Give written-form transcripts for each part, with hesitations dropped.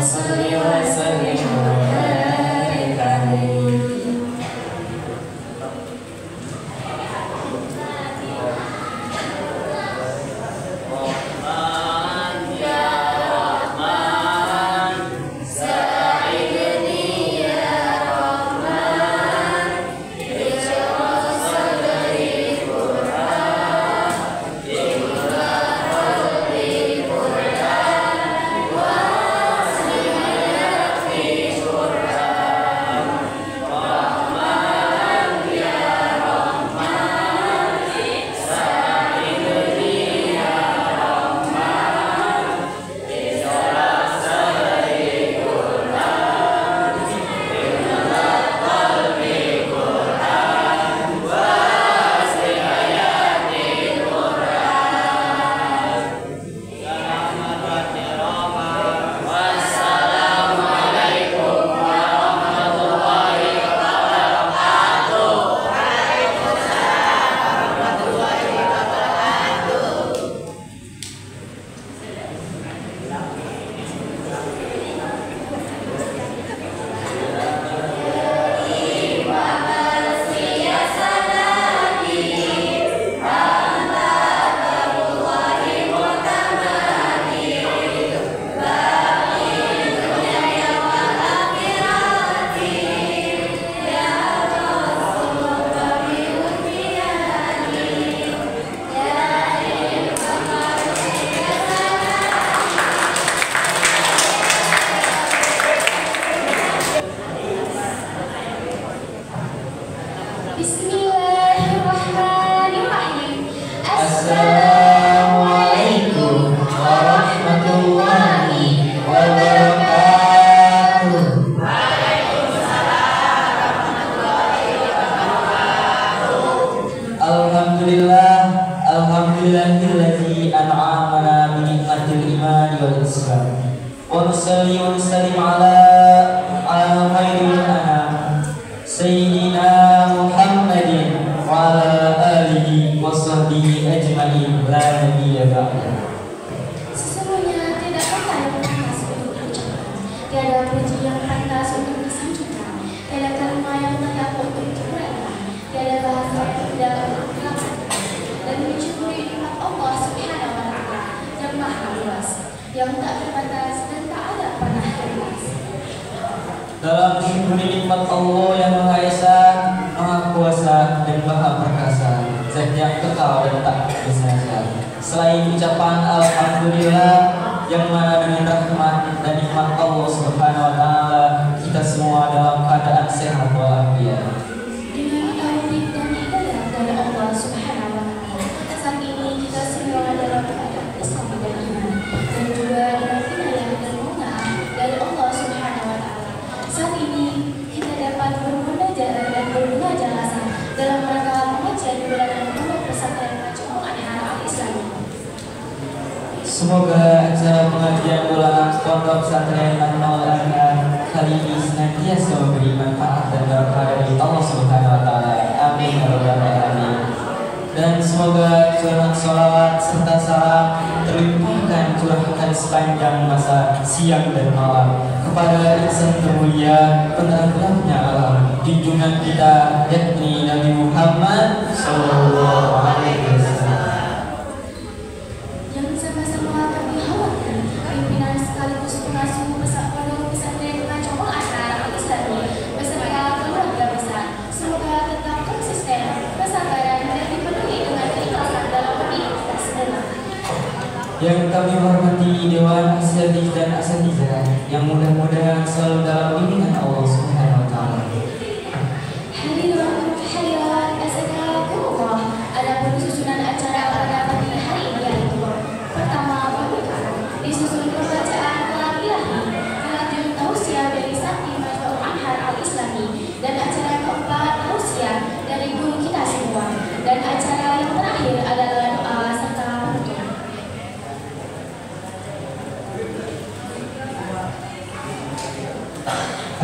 salli wa sallim wa barik alaihi. Bismillahirrahmanirrahim. Assalamualaikum warahmatullahi wabarakatuh. Alhamdulillah, alhamdulillahilladzi an'amana bi ni'matil iman wal islam. Wa nusalli wa nusallim ala khairil anam sayyidina Muhammadin wa ala alihi wa sahbihi ajma'in la nabiyya ba'da. Sesungguhnya tidak ada yang pantas untuk diucapkan, tiada puji yang pantas untuk disanjungkan, tiada kalimat yang layak untuk diuraikan, tiada bahasa yang indah untuk dilaksanakan, dan mensyukuri nikmat Allah Subhanahu wa Ta'ala yang maha luas, yang tak terbatas dan tak ada panah terbatas. Dalam mensyukuri nikmat Allah yang Maha Esa, Maha Kuasa dan Maha Perkasa, Zat yang kekal dan tak bersalah. Selain ucapan alhamdulillah yang mana dengan rahmat dan nikmat Allah Subhanahu wa Ta'ala, kita semua dalam keadaan sehat walafiat. Dengan taufik dan hidayah dari Allah Subhanahu wa Ta'ala, saat ini kita semua dalam keadaan Islam dan iman, dan juga dengan hidayah dan mudah dari Allah Subhanahu wa Ta'ala. Saat ini kita dapat bermunajat dan berbunga jasa dalam rangka pengajian bulanan Pondok Pesantren Majmuu Al Islam. Semoga acara pengajian bulanan Pondok Pesantren Majmuu Al kali ini senantiasa memberi manfaat dan berkah dari Allah Subhanahu wa Ta'ala. Amin ya rabbal alamin. Dan semoga curahan sholawat serta salam terlimpahkan curahkan sepanjang masa siang dan malam kepada insan termulia penerang-terangnya alam, junjungan kita yakni Nabi Muhammad Sallallahu Alaihi Wasallam. Yang sama-sama kami khawatir pimpinan sekaligus pengasuh Pondok Pesantren Majmuu Al Islam beserta keluarga besar semoga tetap konsisten, bersabar dan dipenuhi dengan keikhlasan dalam beraktivitas sebenarnya. Yang kami hormati Dewan Asatidz dan Asatizah yang mudah-mudahan selalu dalam bimbingan Allah Subhanahu wa Ta'ala. Hadirin hadirat asalakumullah. Adapun susunan acara pada pagi hari ini yaitu pertama pembukaan, disusul pembacaan kalam ilahi, dilanjut tausiah dari Sakti Majmuu Al Islami, dan acara keempat tausiah dari guru kita semua, dan acara yang terakhir adalah doa serta penutup.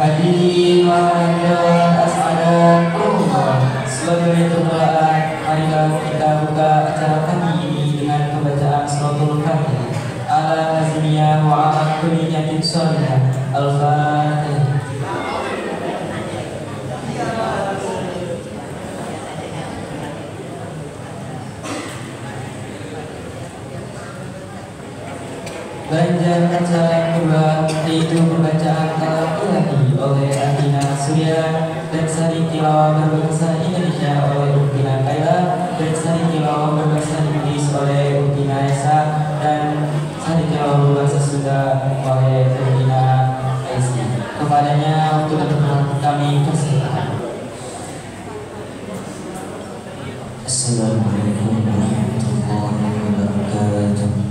Hadirin wahai as'adakumullah, sebagai pembukaan marilah kita buka acara kami ini dengan pembacaan suratul Fatihah ala hazmiyah wa ala kulli niyatin sholihah. Al-Fatihah. Bacaan acara yang kedua yaitu pembacaan kalam ilahi oleh Adina Surya dan sari tilawah berbahasa Indonesia oleh Uktina Kaila dan sari tilawah berbahasa Inggris oleh Uktina Esa dan sari tilawah berbahasa Sunda oleh Uktina Esi. Kepadanya waktu dan tempat kami persilakan. Assalamualaikum warahmatullahi wabarakatuh.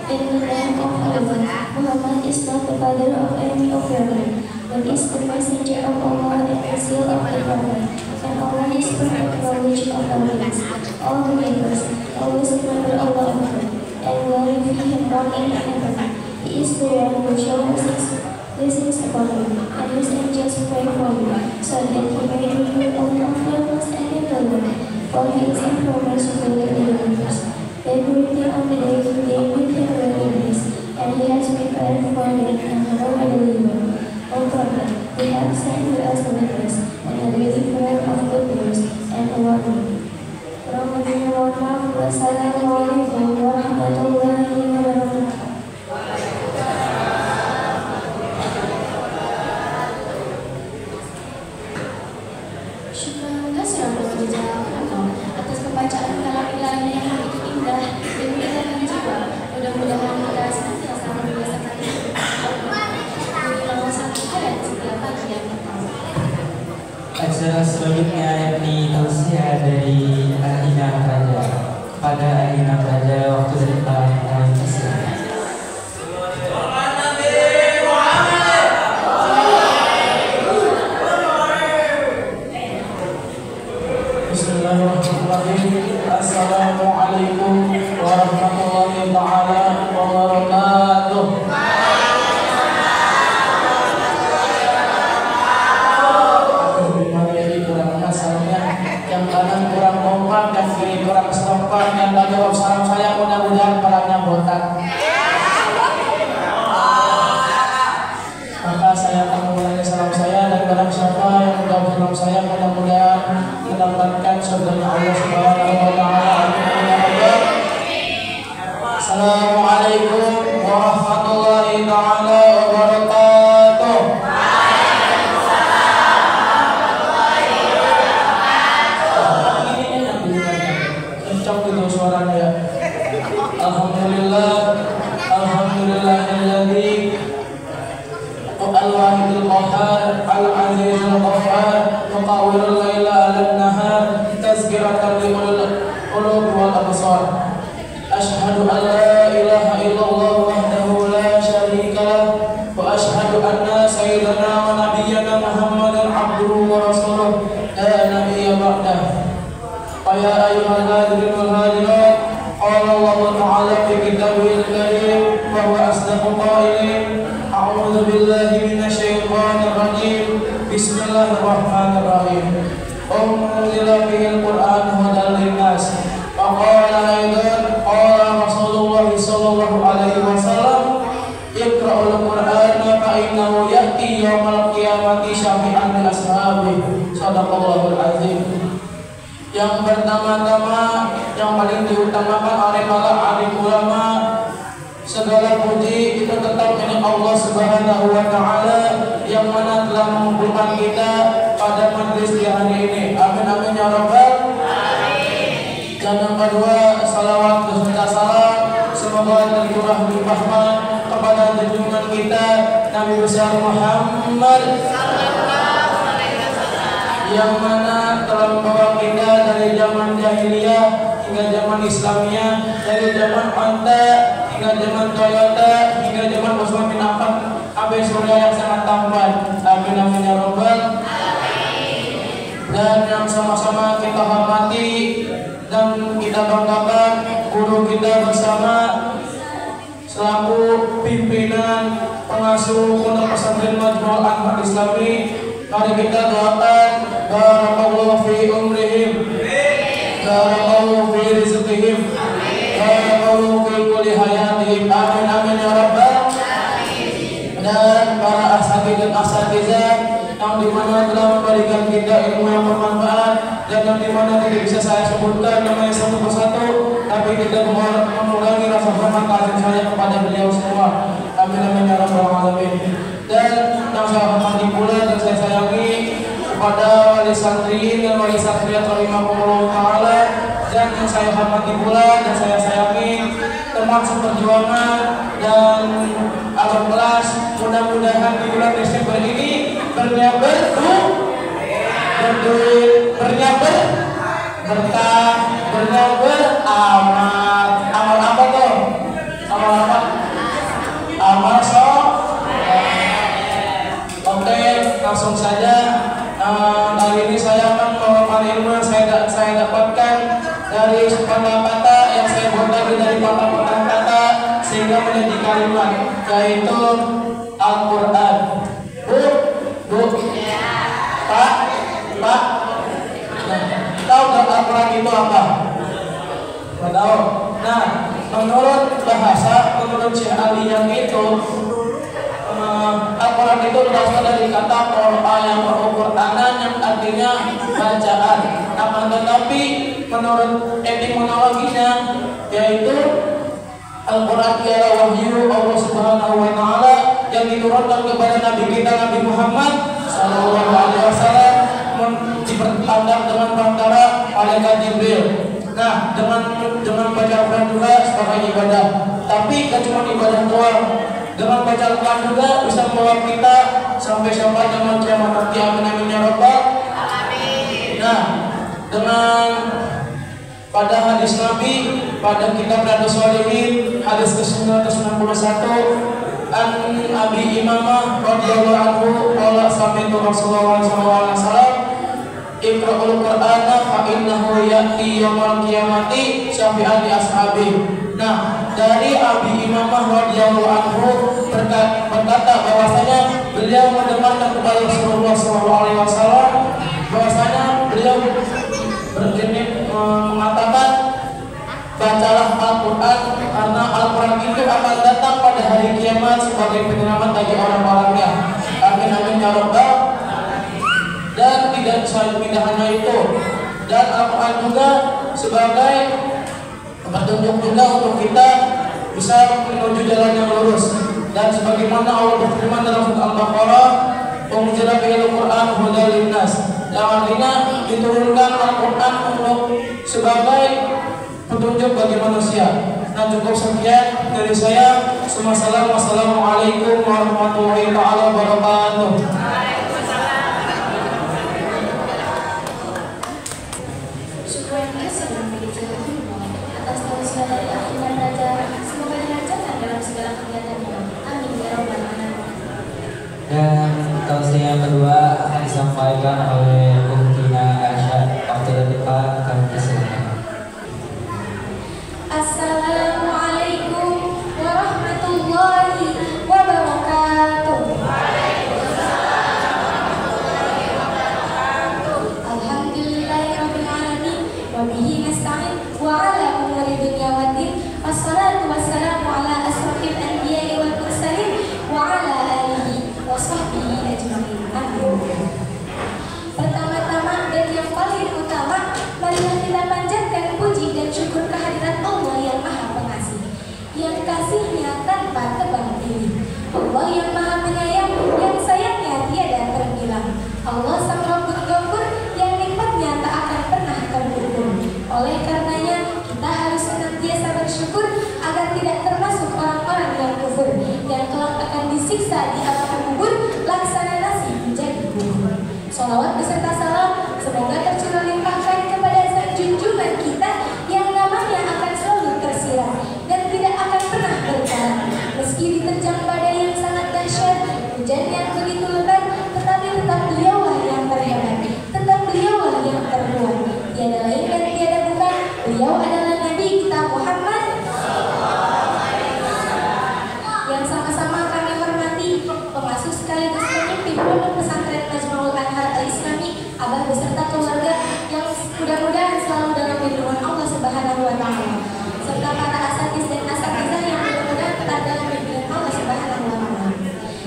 In the name of Allah, Muhammad is not the father of any of your men, but is the messenger of Allah and the seal of the Prophet, and Allah is perfect knowledge of our ways. All believers, always remember Allah and glorify Him morning and evening. He is the one who shows His blessings upon you, and His angels pray for you, so that He may do you all comfortables and indulgent, for He is in progress with the universe. Everything on the day with Him readiness, and He has prepared for it and no deliver. O Prophet, we have sent you as a witness, and a deliverer of good news, and a warning. Wassalamualaikum warahmatullahi wabarakatuh. jawab salam saya, mudah-mudahan palanya botak. Maka saya akan mengulangi salam saya, dan barang siapa yang menjawab salam saya mudah-mudahan mendapatkan surganya Allah Subhanahu wa taala. Assalamualaikum warahmatullahi taala wabarakatuh. Kencang gitu suaranya ya. Alhamdulillahilladzi al-wahidul qahhar al-azizul ghaffar muqawwirul laila 'alan nahar tazkiratan lil qulub wal absar. Asyhadu an la ilaha illallah wahdahu la syarika lah wa asyhadu anna sayyidana wa nabiyyana Muhammadan abduhu wa rasuluh la nabiyya ba'dah. Ya ayyuhal hadirin wal hadirat, qala Allah ta'ala fi kitabihil karim wa huwa asdaqul qailin. A'udzu billahi minasyaitonir rajim. Bismillahirrahmanirrahim. Unzila bihil Qur'an hudan linnas. Wa qala aidan qala Rasulullah sallallahu alaihi wasallam, iqra'ul Qur'ana fa innahu ya'ti yaumal qiyamati syafi'an li ashabihi. Shadaqallahul azim. Yang pertama-tama, yang paling diutamakan oleh para alim ulama, segala puji itu tetap milik Allah Subhanahu wa taala yang mana telah mengumpulkan kita pada majelis di hari ini. Amin amin ya rabbal alamin. Dan yang kedua, salawat beserta salam semoga tercurah limpahkan kepada junjungan kita Nabi besar Muhammad yang mana telah membawa kita dari zaman jahiliyah hingga zaman Islamiyah, dari zaman Honda hingga zaman Toyota hingga zaman Utsman bin Affan sampai surya yang sangat tampan. Amin amin ya rabbal alamin. Dan yang sama-sama kita hormati dan kita banggakan guru kita bersama selaku pimpinan pengasuh Pondok Pesantren Majmu'ul Anwar Islami. Mari kita doakan barakallahu fi umrihim, barakallahu fi rizqihim, barakallahu fi kulli hayatihim. Amin amin ya rabbal alamin. Dan para asatidz dan asatizah yang dimana telah memberikan kita ilmu yang bermanfaat dan yang dimana tidak bisa saya sebutkan namanya satu persatu, tapi tidak mengurangi rasa hormat kasih saya kepada beliau semua. Amin amin ya rabbal alamin. Dan yang saya hormati pula dan saya sayangi kepada wali santri dan wali santriat rahimahumullah taala, dan yang saya hormati pula dan saya sayangi teman seperjuangan dan abang kelas. Mudah-mudahan di bulan Desember ini berniat berkah, berniat beramal. Amal apa tuh? Amal apa? Amal Oke, langsung saja. Kali ini saya akan memaparkan ilmu yang saya dapatkan dari kata-kata yang saya buat dari patah-patah kata sehingga menjadi kalimat, yaitu Al-Quran. Bu, Pak, tahu nggak Al-Quran itu apa? Nggak tahu. Nah, menurut bahasa, menurut Syekh Ali yang itu, Al-Quran itu berasal dari kata Qur'anan yang artinya bacaan. Akan tetapi menurut etimologinya, yaitu Al-Quran ialah wahyu Allah Subhanahu wa taala yang diturunkan kepada Nabi kita Nabi Muhammad sallallahu alaihi wasallam, dipertandang dengan perantara malaikat Jibril. Nah, dengan baca Al-Quran juga sebagai ibadah. Tapi gak cuma ibadah doang. Dengan baca Al-Quran juga bisa membawa kita sampai zaman kiamat nanti. Amin amin ya rabbal alamin. Nah, dengan pada hadis Nabi pada kitab Riyadhus Shalihin hadis ke-991, an Abi Imamah radhiyallahu anhu qala sami'tu Rasulullah sallallahu alaihi wasallam, iqra'ul Qur'ana fa innahu ya'ti yaumal qiyamati syafi'an li ashabi. Nah, dari Abi Imamah radhiyallahu anhu berkata bahwasanya beliau mendengarkan kepada Rasulullah sallallahu alaihi wasallam bahwasanya beliau mengatakan, bacalah Al-Quran karena Al-Quran itu akan datang pada hari kiamat sebagai penyelamat bagi orang-orangnya. Amin amin ya rabbal. Dan tidak hanya itu, dan Al-Quran juga sebagai petunjuk juga untuk kita bisa menuju jalan yang lurus. Dan sebagaimana Allah berfirman dalam surat Al-Baqarah, "Unzila bihil Qur'an hudal linnas." Yang artinya diturunkan Al-Quran untuk sebagai petunjuk bagi manusia. Nah, cukup sekian dari saya. Wassalamualaikum warahmatullahi wabarakatuh. Syukuran kasih dan berjalan atas tausiah dari akhirnya Raja. Semoga dilancarkan dalam segala kegiatannya. Amin ya rabbal alamin. Dan tausiah yang kedua akan disampaikan oleh Ukhtina Aisyah. Waktu dan tempat kami persilakan. Assalamualaikum warahmatullahi wabarakatuh. Alhamdulillahirabbil alamin wa bihi nasta'in wa ala umuri dunya waddin. Wassalatu wassalamu ala asrofil anbiya'i wal mursalin wa ala alihi wa sahbihi ajma'in. Amin. Pertama-tama dan yang paling utama, marilah kita panjatkan puji dan syukur kehadirat Allah yang Maha Pengasih, yang kasihnya tanpa tebang pilih. Allah yang Maha Penyayang, yang sayangnya tiada terbilang. Allah sang Rabbul Ghafur, yang nikmatnya tak akan pernah terukur. Oleh karenanya, kita harus senantiasa bersyukur agar tidak termasuk orang-orang yang kufur, yang kelak akan disiksa di alam kubur laksana nasi menjadi bubur. Sholawat beserta salam semoga tercurah limpahkan kepada sang junjungan kita yang namanya akan selalu tersirat dan tidak akan pernah berkarat. Meski diterjang badai yang sangat dahsyat, hujan yang begitu lebat, tetapi tetap beliaulah yang terhebat, tetap beliaulah yang terkuat. Tiada lain dan tiada bukan, beliau adalah Nabi kita Muhammad yang sama-sama kami hormati, pengasuh sekaligus pemimpin pondok pesantren Majma'ul Anhar Al-Islami, abah beserta keluarga yang mudah-mudahan selalu dalam lindungan Allah Subhanahu wa Ta'ala, serta para asatiz dan asatizah yang mudah-mudahan tetap dalam lindungan Allah Subhanahu wa Ta'ala.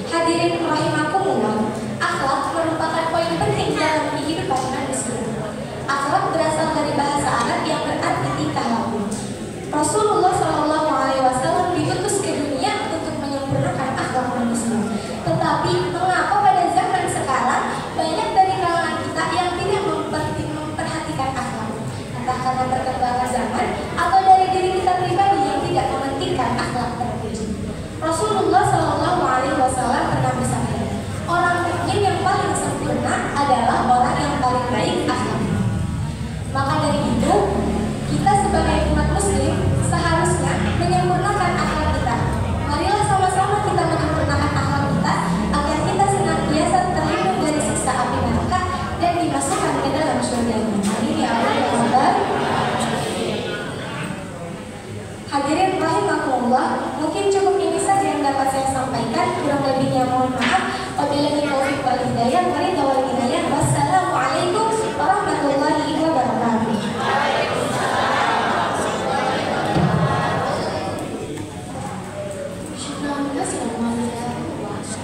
Hadirin rahimakumullah, akhlak merupakan poin penting dalam kehidupan manusia. Akhlak berasal dari bahasa Arab yang berarti tingkah laku. Rasulullah SAW diutus ke dunia untuk menyempurnakan akhlak manusia. Tetapi mengapa pada zaman sekarang banyak dari kalangan kita yang tidak memperhatikan akhlak? Entah karena perkembangan zaman atau dari diri kita pribadi yang tidak mementingkan akhlak terpuji. Rasulullah SAW pernah bersabda, orang mukmin yang paling sempurna adalah orang yang paling baik akhlaknya. Maka dari itu, kita sebagai umat muslim seharusnya menyempurnakan akhlak kita. Marilah sama-sama kita menyempurnakan akhlak kita agar kita senantiasa terlindung dari siksa api neraka dan dimasukkan ke dalam surga-Nya. Amin ya Allah ya Rabbal. Hadirin rahimakumullah, mungkin cukup ini saja yang dapat saya sampaikan. Kurang lebihnya mohon maaf. Wabillahi taufiq wal hidayah. Wal hidayah. Wassalamualaikum warahmatullahi wabarakatuh.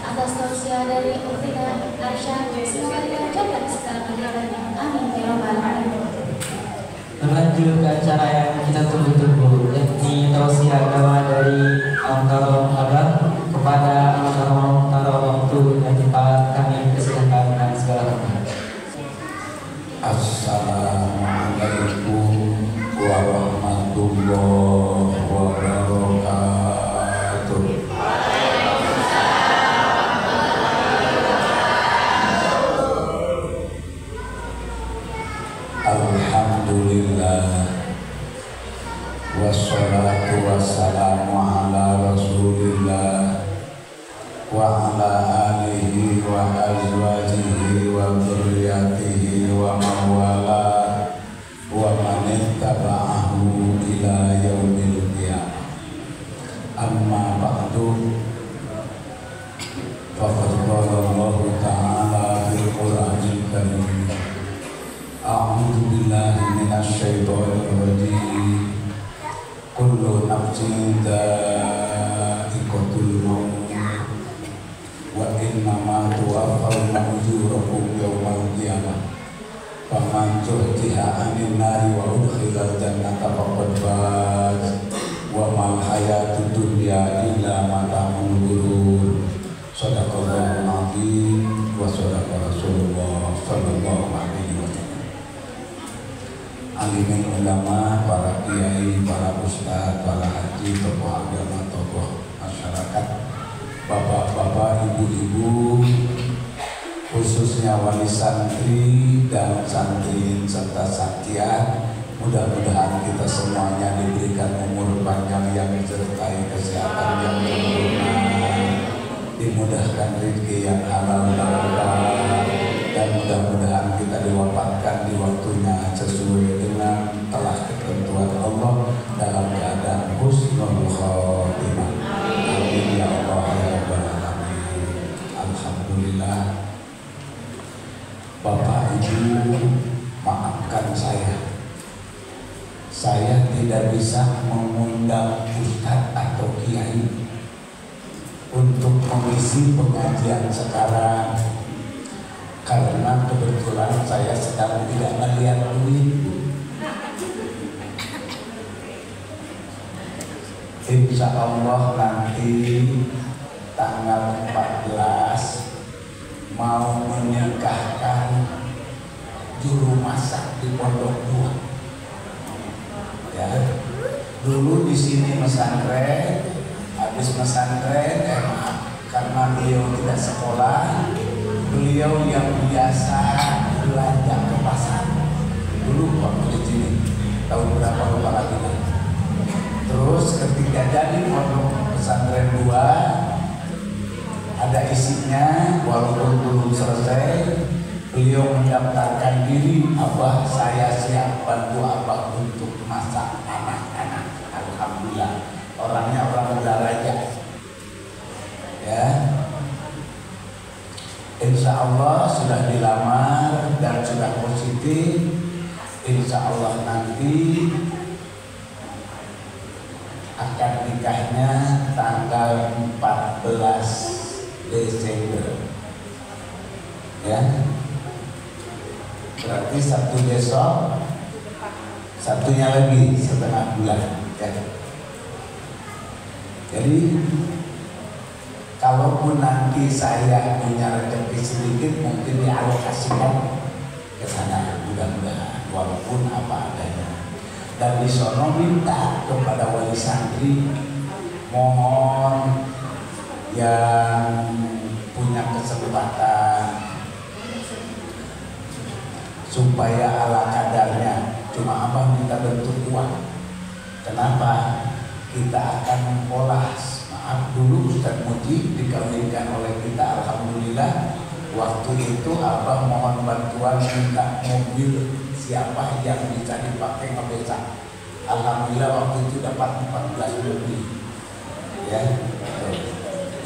Atas tausiah dari Ukhtina Aisyah, semoga dilancarkan segala kegiatannya. Amin ya rabbal alamin. Berlanjut ke acara yang kita tunggu-tunggu, yakni tausiah doa dari Al-Karom Abah kepada Al-Karom waktu dan tempat kami persilakan dengan segala hormat. Assalamualaikum warahmatullahi wabarakatuh. Alhamdulillah, wassalatu wassalamu ala rasulillah wa ala alihi wa azwajihi wa dzurriyyatihi wa mawala wa man ittaba'ahu ila yaumil qiyamah. Amma ba'du, faqad qala Allah ta'ala fil Qur'anil Karim, a'udzu billahi minasy syaithanir rajim. kullu nafsin dha'iqatul maut wa innama tuwaffawna ujurakum yawmal qiyamah faman zuhziha 'anil nari wa udkhilal jannata faqad faz wa mal hayatud dunya illa mata'ul ghurur. Shadaqallahul azim wa shadaqa Rasulullah sallallahu alaihi wasallam. Alimin ulama, para kiai, para ustadz, para haji, tokoh agama, tokoh masyarakat, bapak-bapak, ibu-ibu, khususnya wali santri dan santri serta santiah, mudah-mudahan kita semuanya diberikan umur panjang yang disertai kesehatan yang sempurna, dimudahkan rezeki yang halal barokah, dan mudah-mudahan kita diwafatkan di waktunya sesuai dengan telah ketentuan Allah dalam keadaan husnul khotimah. Amin ya Allah ya Rabbal alamin. Alhamdulillah. Bapak Ibu, maafkan saya. Saya tidak bisa mengundang ustadz atau kiai untuk mengisi pengajian sekarang karena kebetulan saya sedang tidak melihat duit. Insya Allah nanti tanggal 14 mau menikahkan juru masak di Pondok 2. Ya, dulu di sini pesantren, habis pesantren, karena beliau tidak sekolah, beliau yang biasa belanja ke pasar. Dulu waktu di sini tahun berapa lupa lagi. Terus ketika jadi pondok pesantren 2 ada isinya, walaupun belum selesai, beliau mendaftarkan diri, Abah saya siap bantu Abah untuk masak anak-anak. Alhamdulillah, orangnya orang Daraja. Ya, insya Allah sudah dilamar dan sudah positif. Insya Allah nanti akan nikahnya tanggal 14 Desember. Ya, berarti Sabtu besok, Sabtunya lagi setengah bulan. Ya. Jadi kalaupun nanti saya punya rezeki sedikit, mungkin dialokasikan ke sana, mudah-mudahan walaupun apa adanya. Dan di sono minta kepada wali santri, mohon yang punya kesempatan supaya ala kadarnya, cuma abang minta bentuk uang. Kenapa? Kita akan mengolah. Maaf dulu Ustaz Muji dikawinkan oleh kita, alhamdulillah. Waktu itu abang mohon bantuan minta mobil siapa yang bisa dipakai ngebesak. Alhamdulillah waktu itu dapat 14 mobil. Ya,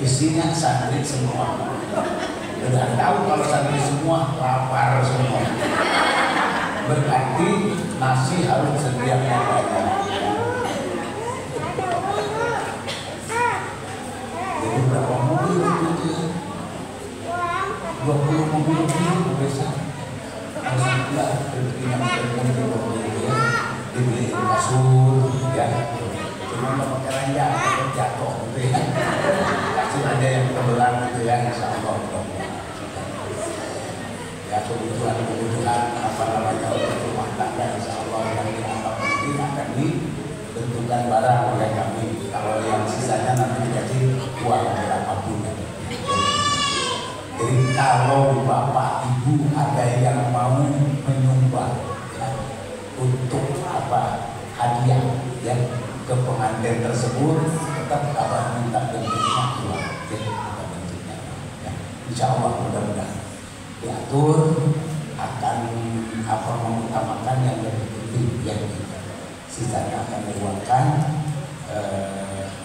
isinya santri semua. Udah tahu kalau santri semua lapar semua. Berarti nasi harus sedianya banyak. Jadi berapa mobil itu? 20 mobil biasa. Alhamdulillah rezekinya mobil ya. Dibeli kasur ya. Cuma pakai ranjang jatuh gitu ya. Kasur aja yang kebelan gitu ya, insya Allah. Ya, kebutuhan apa namanya untuk rumah tangga insya Allah yang dianggap penting akan ditentukan barang oleh kami. Kalau yang sisanya nanti dikasih uang berapapun. Jadi kalau bapak ibu ada yang mau menyumbang ya, untuk apa hadiah ya ke pengantin tersebut, tetap abang minta bentuknya uang ya, bentuknya ya. Insya Allah mudah-mudahan diatur akan apa mengutamakan yang lebih penting yang sisanya akan diuangkan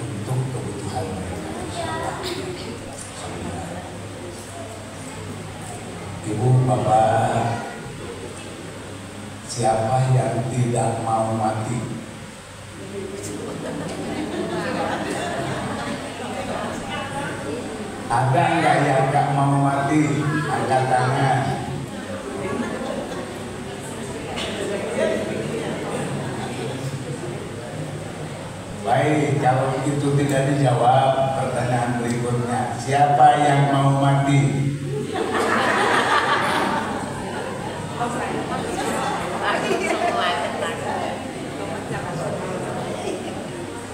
untuk kebutuhan mereka. Ibu, bapak, siapa yang tidak mau mati? Ada nggak yang nggak mau mati? Angkat tangan. Baik, kalau itu tidak dijawab, pertanyaan berikutnya, siapa yang mau mati?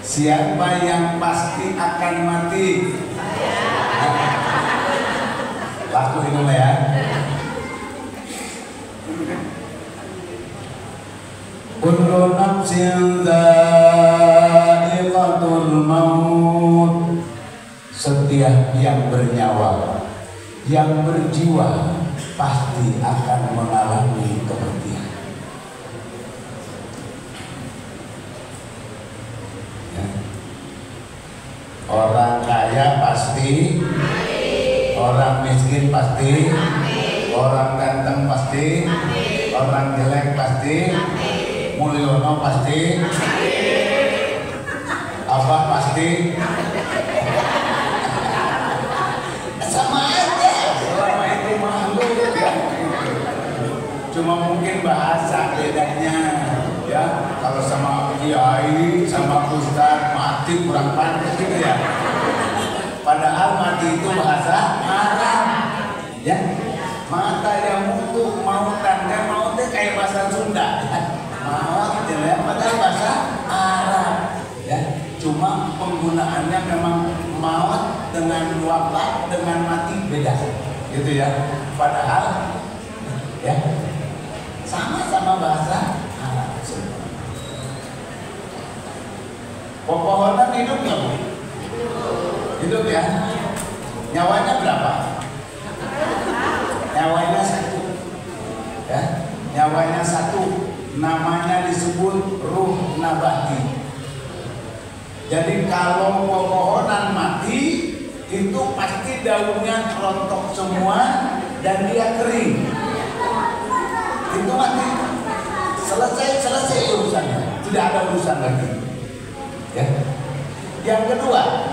Siapa yang pasti akan mati? Laku itu ya. Kullu nafsin dha'iqatul maut. Setiap yang bernyawa, yang berjiwa pasti akan mengalami kematian. Ya. Orang kaya pasti, orang miskin pasti, orang ganteng pasti, orang jelek pasti, Mulyono pasti, Abah pasti, sama aja. Selama itu makhluk ya. Cuma mungkin bahasa bedanya ya. Kalau sama kiai, sama ustaz mati kurang pantas gitu ya. Padahal mati itu bahasa Arab ya. Mata yang mutu, mautan, dan mautnya kayak bahasa Sunda. Maut ya, padahal bahasa Arab ya. Cuma penggunaannya memang maut dengan wafat dengan mati beda gitu ya. Padahal ya sama-sama bahasa Arab. Pepohonan hidup nggak Bu? Hidup ya. Nyawanya berapa? Nyawanya satu ya. Nyawanya satu. Namanya disebut ruh nabati. Jadi kalau pepohonan mati itu pasti daunnya rontok semua dan dia kering. Itu mati. Selesai urusannya. Tidak ada urusan lagi. Ya. Yang kedua,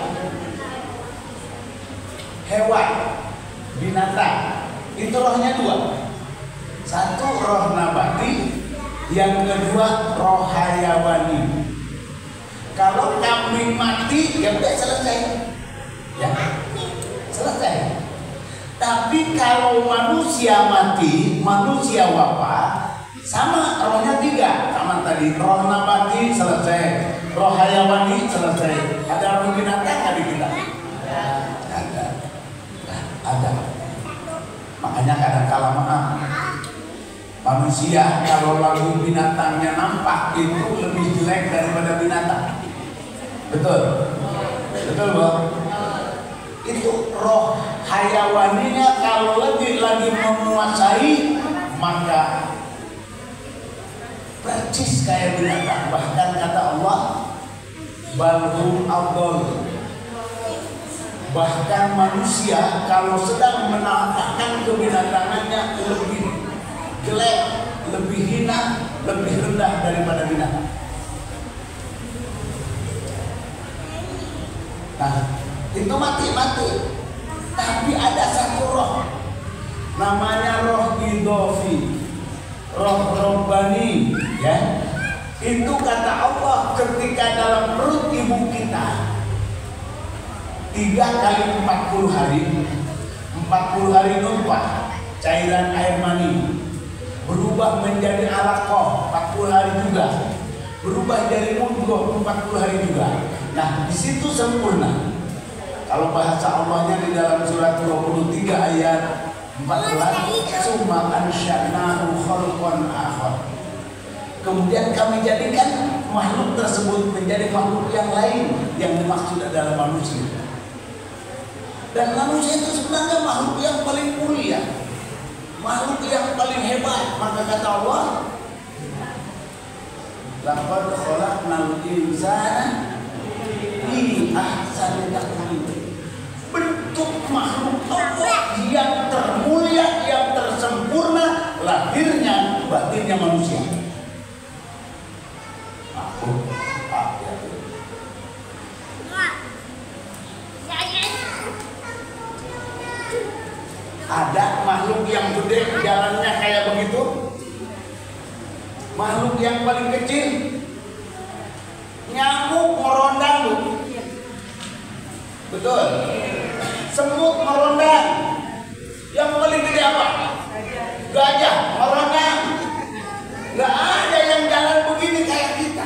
hewan, binatang. Itu rohnya dua. Satu roh nabati, yang kedua roh hayawani. Kalau kambing mati, ya udah selesai, ya selesai. Tapi kalau manusia mati, manusia wafat, sama rohnya tiga, sama tadi roh nabati selesai, roh hayawani selesai. Ada roh binatang nggak di kita? Ada. Makanya kadang-kala maaf. Manusia kalau lagu binatangnya nampak itu lebih jelek daripada binatang. Betul? Betul Bang? Itu roh hayawaninya kalau lagi menguasai maka percis kayak binatang. Bahkan kata Allah balhum abdol. Bahkan manusia kalau sedang menampakkan kebinatangannya lebih jelek, lebih hina, lebih rendah daripada binatang. Nah, itu mati. Tapi ada satu roh, namanya roh idofi, roh robbani, ya. Itu kata Allah ketika dalam perut ibu kita 3 kali 40 hari, 40 hari nutfah, cairan air mani, berubah menjadi alaqah 40 hari juga, berubah jadi mudghah 40 hari juga. Nah, di situ sempurna. Kalau bahasa Allahnya di dalam surat 23 ayat 14, summa ansya'nahu khalqan akhar. Kemudian kami jadikan makhluk tersebut menjadi makhluk yang lain yang dimaksud adalah manusia. Dan manusia itu sebenarnya makhluk yang paling mulia, makhluk yang paling hebat. Maka kata Allah, laqad khalaqnal insana fi ahsani taqwim. Bentuk makhluk Allah yang termulia, yang tersempurna, lahirnya batinnya manusia. Ada makhluk yang gede jalannya kayak begitu? Makhluk yang paling kecil nyamuk merondang, Bu. Betul. Semut merondang. Yang paling gede apa? Gajah merondang. Gak ada yang jalan begini kayak kita.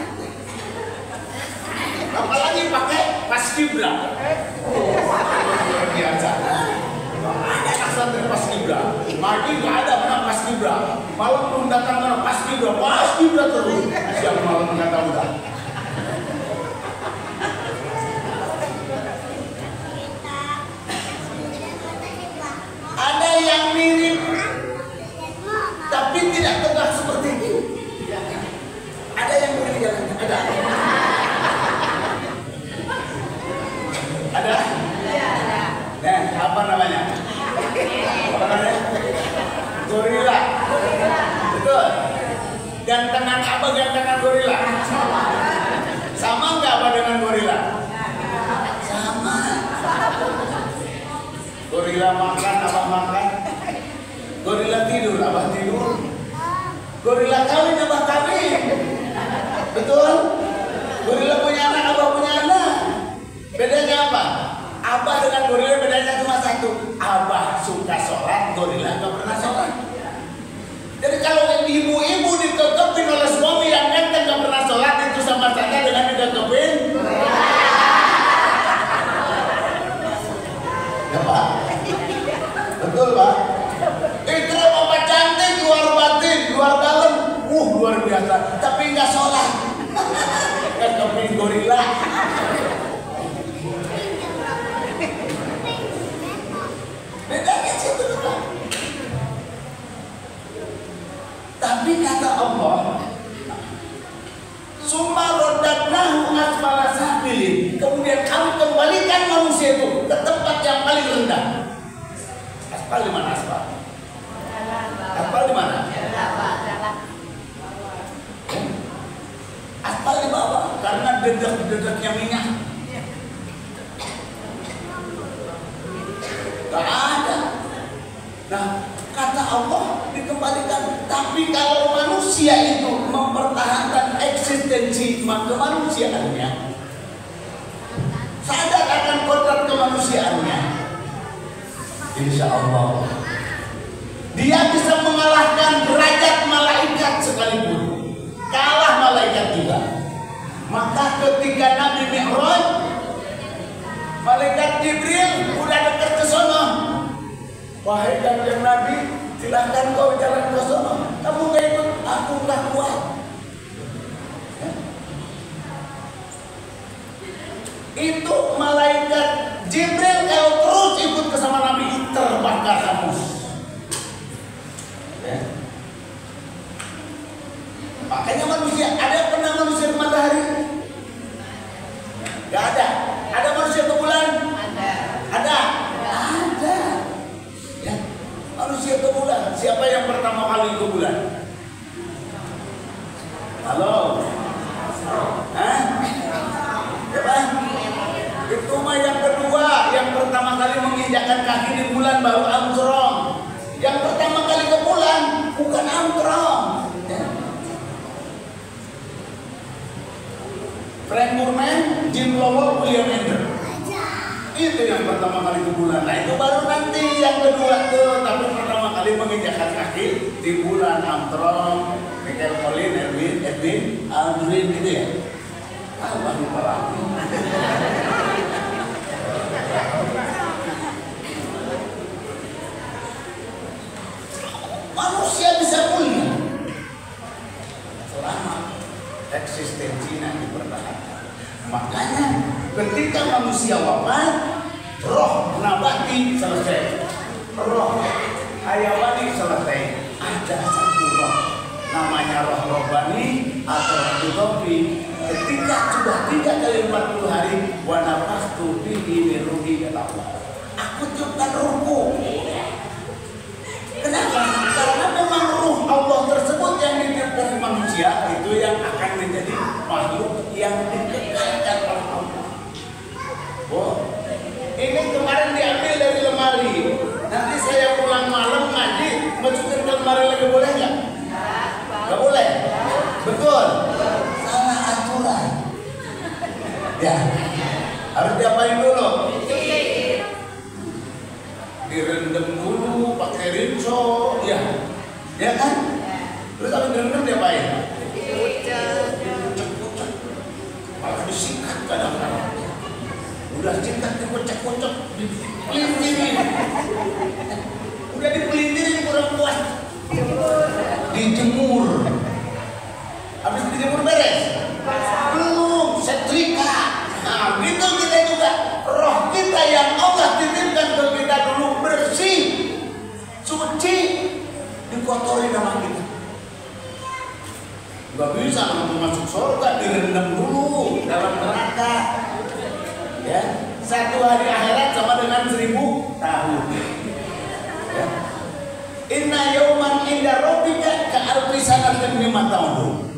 Apalagi pakai paskibra. Luar biasa. Ada pesantren paskibra. Mati gak ada menang paskibra. Malam belum datang menang paskibra. Paskibra terus. Siap malam kata udah. Ada yang mirip tapi tidak tegak seperti ini. Ada yang mirip jalannya. Ada. Ada? Nah, apa namanya? Apa namanya? Gorila. Betul. Gantengan apa gantengan gorila? Sama nggak apa dengan gorila? Sama. Gorila makan, abah makan. Gorila tidur, abah tidur. Gorila kawin, abah kawin. Betul? Gorila punya anak, abah punya anak. Bedanya apa? Abah dengan gorila bedanya cuma satu. Abah suka sholat, gorila nggak pernah sholat. Jadi kalau ibu-ibu ditetepin oleh suami yang ganteng nggak pernah sholat, itu sama saja dengan ditetepin. Ya Pak? Betul Pak? Itu apa cantik luar batin, luar dalam, luar biasa. Tapi nggak sholat. Ditetepin gorila. Bedanya situ Pak. Tapi kata Allah, summa raddadnahu asfala safilin. Kemudian kami kembalikan manusia itu ke tempat yang paling rendah. Aspal di mana aspal? Aspal di mana? Aspal di bawah karena dedek-dedeknya minyak. Gak ada. Nah, kata Allah dikembalikan. Tapi kalau manusia itu mempertahankan eksistensi kemanusiaannya, sadar akan kodrat kemanusiaannya, insya Allah dia bisa mengalahkan derajat malaikat sekalipun. Kalah malaikat juga. Maka ketika Nabi Mi'raj, malaikat Jibril udah dekat ke sono. Wahai kanjeng Nabi, silahkan kau jalan ke sono. Kamu gak ikut, aku gak kuat. Itu malaikat Jibril kalau terus ikut ke sama Nabi, terbakar hangus. Makanya manusia, ada pernah manusia ke matahari? Gak ada. Ada manusia ke bulan? Ada. Ada. Ya. Manusia ke bulan. Siapa yang pertama kali ke bulan? Halo? Hah? Siapa? Itu mah yang kedua. Yang pertama kali menginjakkan kaki di bulan baru Armstrong. Yang pertama kali ke bulan bukan Armstrong. Ya. Frank Borman, Jim Lovell, William Ender. Itu yang pertama kali ke bulan. Nah itu baru nanti yang kedua tuh. Tapi pertama kali menginjakkan kaki di bulan Armstrong, Michael Collins, Edwin, Aldrin gitu ya. Allah lupa lagi. Manusia bisa mulia selama eksistensinya dipertahankan. Makanya ketika manusia wafat, roh nabati selesai, roh hayawani selesai. Ada satu roh namanya roh robbani atau roh utopi. Ketika sudah 3 kali 40 hari, wa nafakhtu fihi min ruhi kata Allah. Aku tiupkan ruhku. Kenapa? Karena memang ruh Allah tersebut yang ditiupkan ke manusia itu yang akan menjadi makhluk yang dikekalkan oleh Allah. Oh, ini kemarin diambil dari lemari. Nanti saya pulang Harus diapain dulu? Direndam dulu pakai rinso, ya kan? Terus habis direndam diapain? Malah disikat kadang-kadang. Udah sikat dikocok-kocok, dipelintirin. Udah dipelintirin kurang puas. Dijemur. Habis dijemur beres? Belum, setrika. Nah, gitu kita juga. Roh kita yang Allah titipkan ke kita dulu bersih, suci, dikotori nama kita. Gak bisa untuk masuk surga direndam dulu dalam neraka. Ya, 1 hari akhirat sama dengan 1000 tahun. Ya. Inna yauman inda rabbika ka'alfi sanatin mimma ta'udun.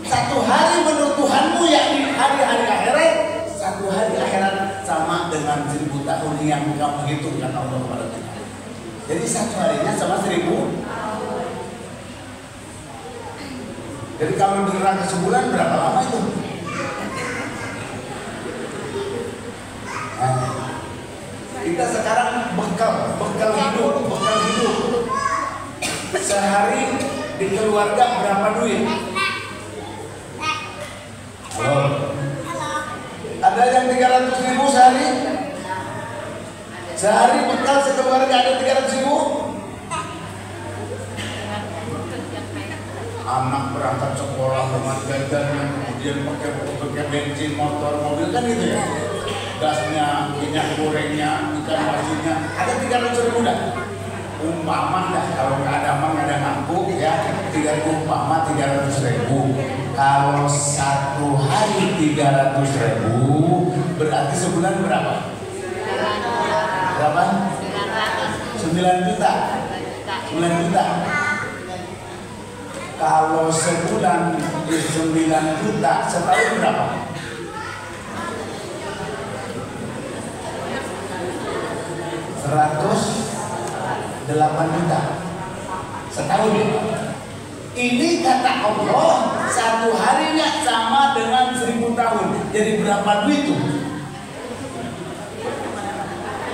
1 hari menurut Tuhanmu yakni hari-hari akhirat, 1 hari akhirat sama dengan 1000 tahun yang kamu hitungkan Allah kepada kita. Jadi 1 harinya sama 1000. Jadi kalau di neraka sebulan berapa lama itu? Nah, kita sekarang bekal hidup. Sehari di keluarga berapa duit? Halo? Ada yang 300.000 sehari? Sehari bekal sekeluarga ada 300.000? Anak berangkat sekolah dengan jajannya, kemudian pakai bensin, motor, mobil kan gitu ya. Gasnya, minyak gorengnya, ikan masinnya, ada 300.000 dah. Umpama dah, kalau nggak ada mah nggak ada ngaku ya, 300.000. Kalau 1 hari 300.000, berarti sebulan berapa? Berapa? 9 juta. 9 juta. Kalau sebulan 9 juta, setahun berapa? $108 juta setahun. Ini kata Allah 1 harinya sama dengan 1000 tahun. Jadi berapa duit itu?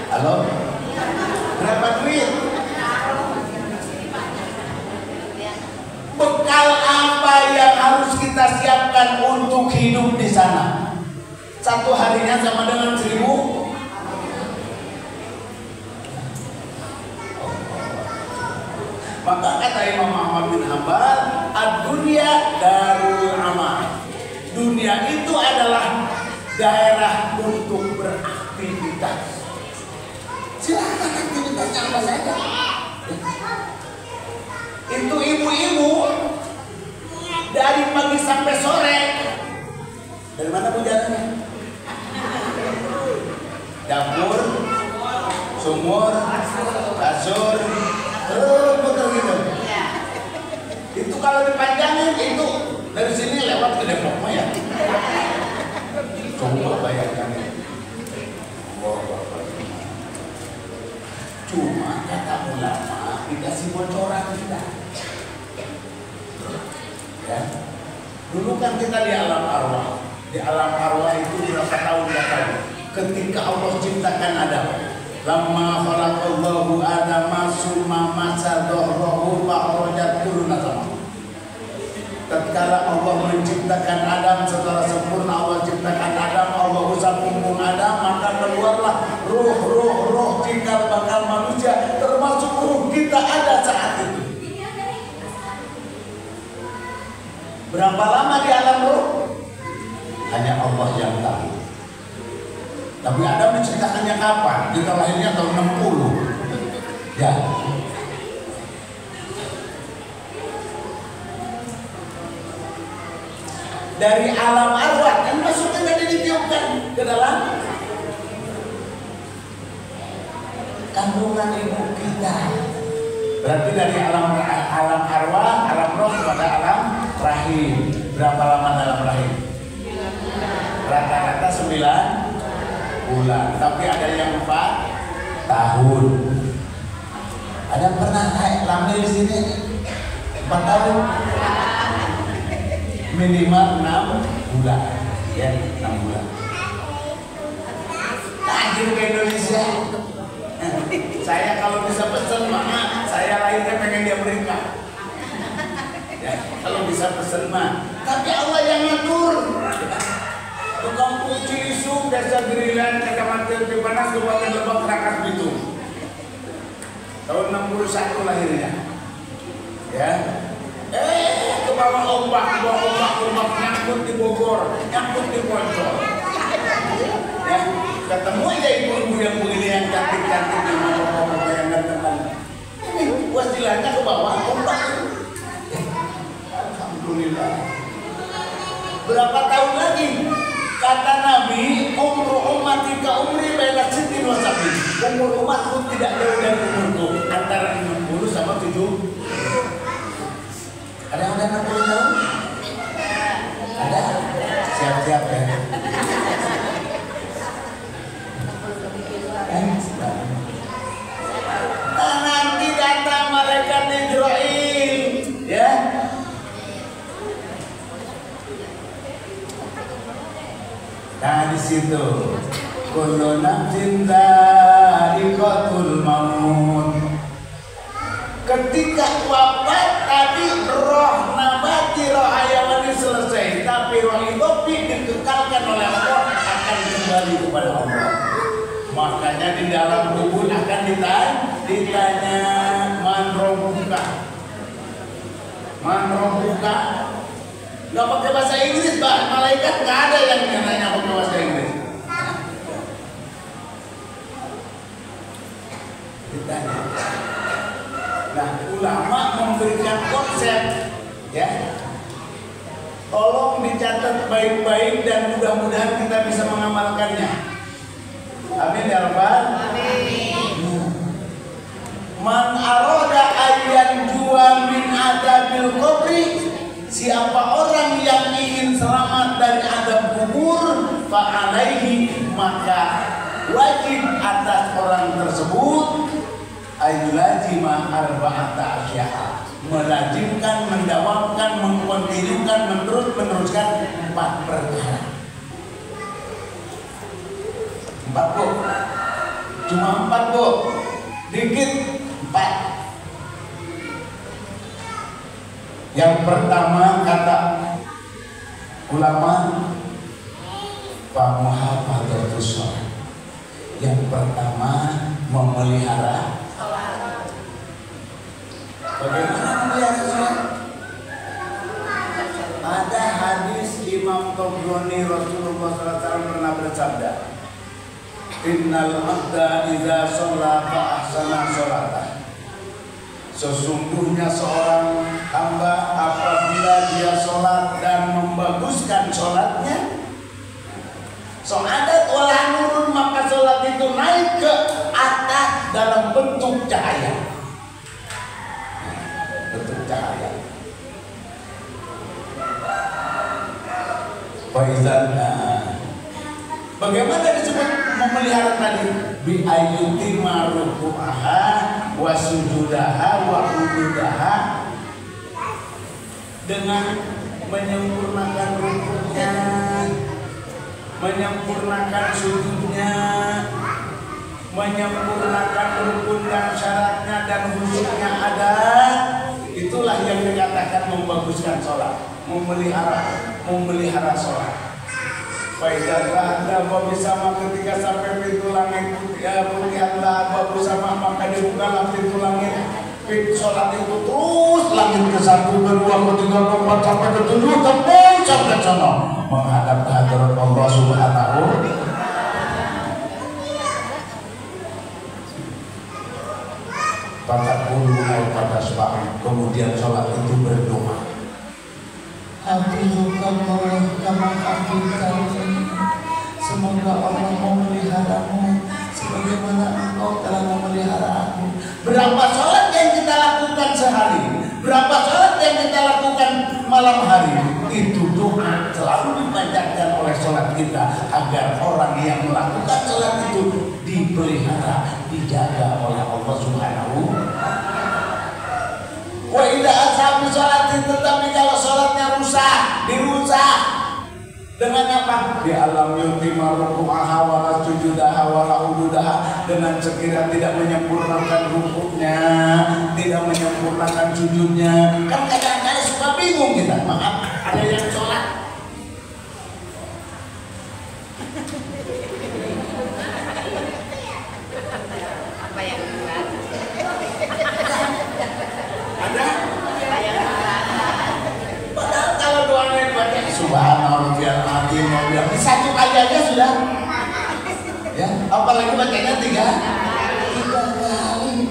Halo? Berapa duit? Bekal apa yang harus kita siapkan untuk hidup di sana? 1 harinya sama dengan 1000. Maka kata Imam Ahmad bin Hanbal, ad-dunya darul amal. Dunia itu adalah daerah untuk beraktivitas. Silakan aktivitasnya apa saja. Itu ibu-ibu dari pagi sampai sore. Dari mana bu jalannya? Dapur, sumur, kasur, muter gitu. Itu kalau dipanjangin itu dari sini lewat ke Depok mah ya. Coba bayangkan. Cuma kata ulama dikasih bocoran kita. Ya. Dulu kan kita di alam arwah. Di alam arwah itu berapa tahun? Ketika Allah ciptakan Adam, lamma khalaqallahu Adama summa masa dhahrahu fa'rajat kullu nasama. Tatkala Allah menciptakan Adam, setelah sempurna Allah ciptakan Adam, Allah usap punggung Adam, maka keluarlah ruh cikal bakal manusia, termasuk ruh kita ada saat itu. Berapa lama di alam ruh? Hanya Allah yang tahu. Tapi Adam diciptakannya kapan? Kita lahirnya tahun 60. Ya. Dari alam arwah kan masuknya tadi ditiupkan ke dalam kandungan ibu kita. Berarti dari alam arwah, alam roh kepada alam rahim. Berapa lama dalam rahim? Rata-rata 9 bulan. Tapi ada yang 4 tahun. Ada yang pernah hamil di sini 4 tahun? Minimal 6 bulan. Ya, 6 bulan. Saya kalau bisa pesen mah, saya lahirnya pengen di Amerika. Ya, kalau bisa pesen mah. Tapi Allah yang ngatur. Tukang cuci isu desa Gerilan, Kecamatan Cipanas, Kabupaten Lebak, Rangkas Bitung. Tahun 61 lahirnya. Ya. Ke bawah ombak, nyangkut di Bogor, nyangkut di Poncol. Ya, ketemu aja ibu-ibu yang begini yang cantik-cantik yang ngomong yang ganteng. Ini wastilahnya ke bawah ombak. Alhamdulillah. Berapa tahun lagi? Kata Nabi, umur umatika umri baina sittin wa sab'in. Umur umatku tidak jauh dari umurku, antara 60 sama 70. Ada yang udah 60 tahun? Ada? Siap-siap ya. Nah, nanti datang malaikat Jibril, ya. Nah di situ, kullu nafsin dha'iqatul maut. Ketika wafat tadi roh nabati, roh hayawani selesai, tapi roh idopi dikekalkan oleh Allah akan kembali kepada Allah. Makanya di dalam kubur akan ditanya man rabbuka. Nggak pakai bahasa Inggris, malaikat nggak ada yang nanya pakai bahasa Inggris. Ditanya. Nah, ulama memberikan konsep, ya. Tolong dicatat baik-baik dan mudah-mudahan kita bisa mengamalkannya. Amin ya rabbal. Amin. Man aroda ayyan jua min adabil qabri. Siapa orang yang ingin selamat dari azab kubur, fa'alaihi, maka wajib atas orang tersebut ayyulazima arba'ata asya'a, melazimkan, mendawamkan, mengkontinukan, meneruskan 4 perkara. 4 Bu, cuma 4 Bu, dikit 4. Yang pertama kata ulama, pamuhafadzatus shalah. Yang pertama memelihara salat. Bagaimana memelihara salat? Ada hadis Imam Tabrani, Rasulullah SAW pernah bersabda, innal abda idza shalla fa ahsana shalatah. Sesungguhnya seorang hamba apabila dia sholat dan membaguskan sholatnya, sholat walah nurun, maka sholat itu naik ke atas dalam bentuk cahaya. Bentuk cahaya. Bagaimana disebut memelihara tadi? Bi ayyuti maruku'aha wa sujudaha wa ududaha, dengan menyempurnakan rukunya, menyempurnakan sujudnya, menyempurnakan rukun dan syaratnya dan khusyuknya ada. Itulah yang dikatakan membaguskan sholat, memelihara sholat. Faizatlah anda bersama, ketika sampai pintu langit putihlah bersama, maka dibukalah pintu langit. Pintu sholat itu terus langit ke 1, ke 2, ke 3, ke 4 sampai ke 7, tembus sampai sana menghadap ke hadirat Allah Subhanahu. Pada puluh pada sebab kemudian sholat itu berdoa. Hafizukallah kama hafiztani. Semoga Allah memeliharamu sebagaimana engkau telah memelihara aku. Berapa sholat yang kita lakukan sehari, berapa sholat yang kita lakukan malam hari, itu doa selalu dipanjatkan oleh sholat kita agar orang yang melakukan sholat itu dipelihara, dijaga oleh Allah Subhanahu. Wa idza ashabi sholatin, tetapi kalau sholatnya rusak, dirusak, Dengan apa? Di alam yutima ruku'aha wa sujudaha wa ududaha, dengan sekiranya tidak menyempurnakan rukuknya, tidak menyempurnakan sujudnya. Kan kadang-kadang suka bingung kita. Maaf, ada yang sholat satu aja sudah, ya. Apalagi bacanya tiga kali.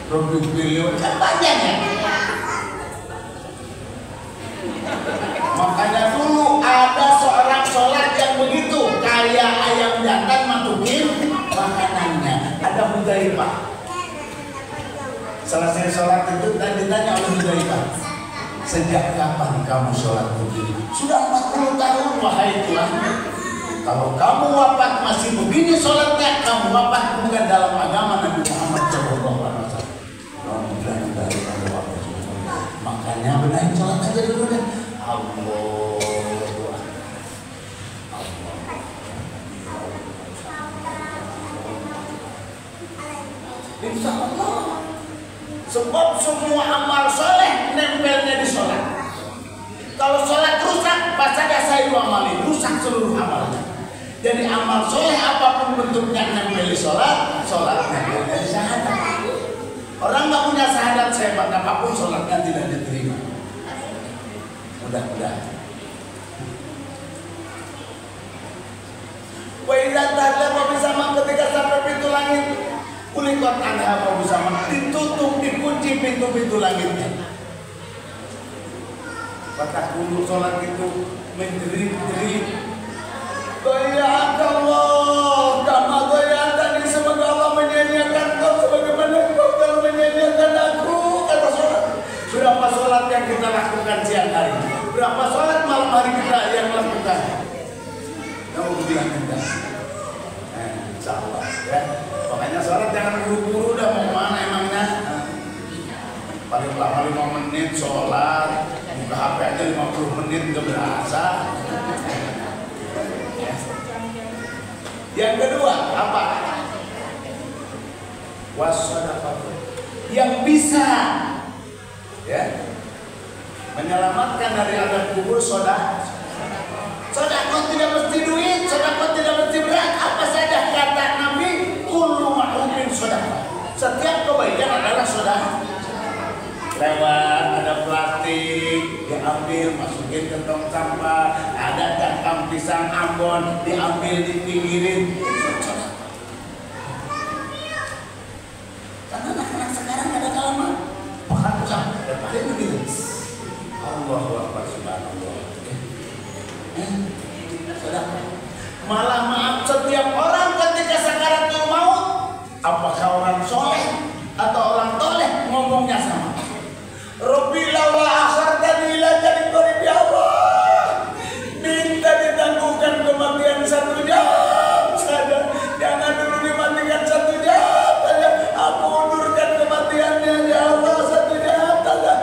Robin Williams kan banyak ya. Makanya dulu ada seorang sholat yang begitu, kayak ayam jantan masukin makanannya. Ada Hudzaifah. Selesai sholat itu dan ditanya oleh Hudzaifah, sejak kapan kamu sholat begini? Sudah 40 tahun wahai Tuhan. Kalau kamu wafat masih begini sholatnya, kamu wafat bukan dalam agama Nabi Muhammad SAW. Makanya benahin sholat aja dulu deh. Allah. Insya Allah. Sebab semua amal soleh nempelnya di sholat. Kalau sholat rusak, pas saja saya amali, rusak seluruh amalnya. Jadi amal soleh apapun bentuknya nempel di sholat, sholat nempelnya di syahadat. Orang nggak punya syahadat sehebat apapun, sholatnya tidak diterima. Mudah-mudahan. Wa idza tadalla bersama ketika sampai pintu langit, kulikot anha bersama ditutup, dikunci pintu-pintu langitnya. Kata dulu sholat itu menjerit-jerit, Gaya Allah, kama gaya tadi, semoga Allah menyanyiakan kau sebagaimana kau telah menyanyiakan aku. Kata sholat. Berapa sholat yang kita lakukan siang hari? Berapa sholat malam hari kita yang lakukan? Kamu bilang kita. Insya Allah ya. Makanya sholat jangan buru-buru, udah mau mana emangnya? Paling lama 5 menit sholat. Buka HP aja 50 menit udah berasa. Yang kedua apa? Wassadaqah. Yang bisa ya menyelamatkan dari azab kubur sedekah. Sedekah tidak mesti duit, sedekah tidak mesti berat, apa saja kata Nabi, kullu ma'rufin sedekah. Setiap kebaikan adalah sedekah. Lewat ada plastik diambil masukin ke tong sampah, ada cangkang pisang Ambon diambil dipinggirin, karena anak-anak sekarang ada kalama makan pisang dan paling begitu. Allahu Akbar, subhanallah. Malah maaf, setiap orang ketika sakaratul maut, apakah orang soleh atau orang toleh, ngomongnya sama. Rabbi laula akhartani ila ajalin qarib ya Allah, minta ditangguhkan kematian 1 jam saja, jangan dulu dimatikan 1 jam saja, aku undurkan kematiannya ya Allah 1 jam saja.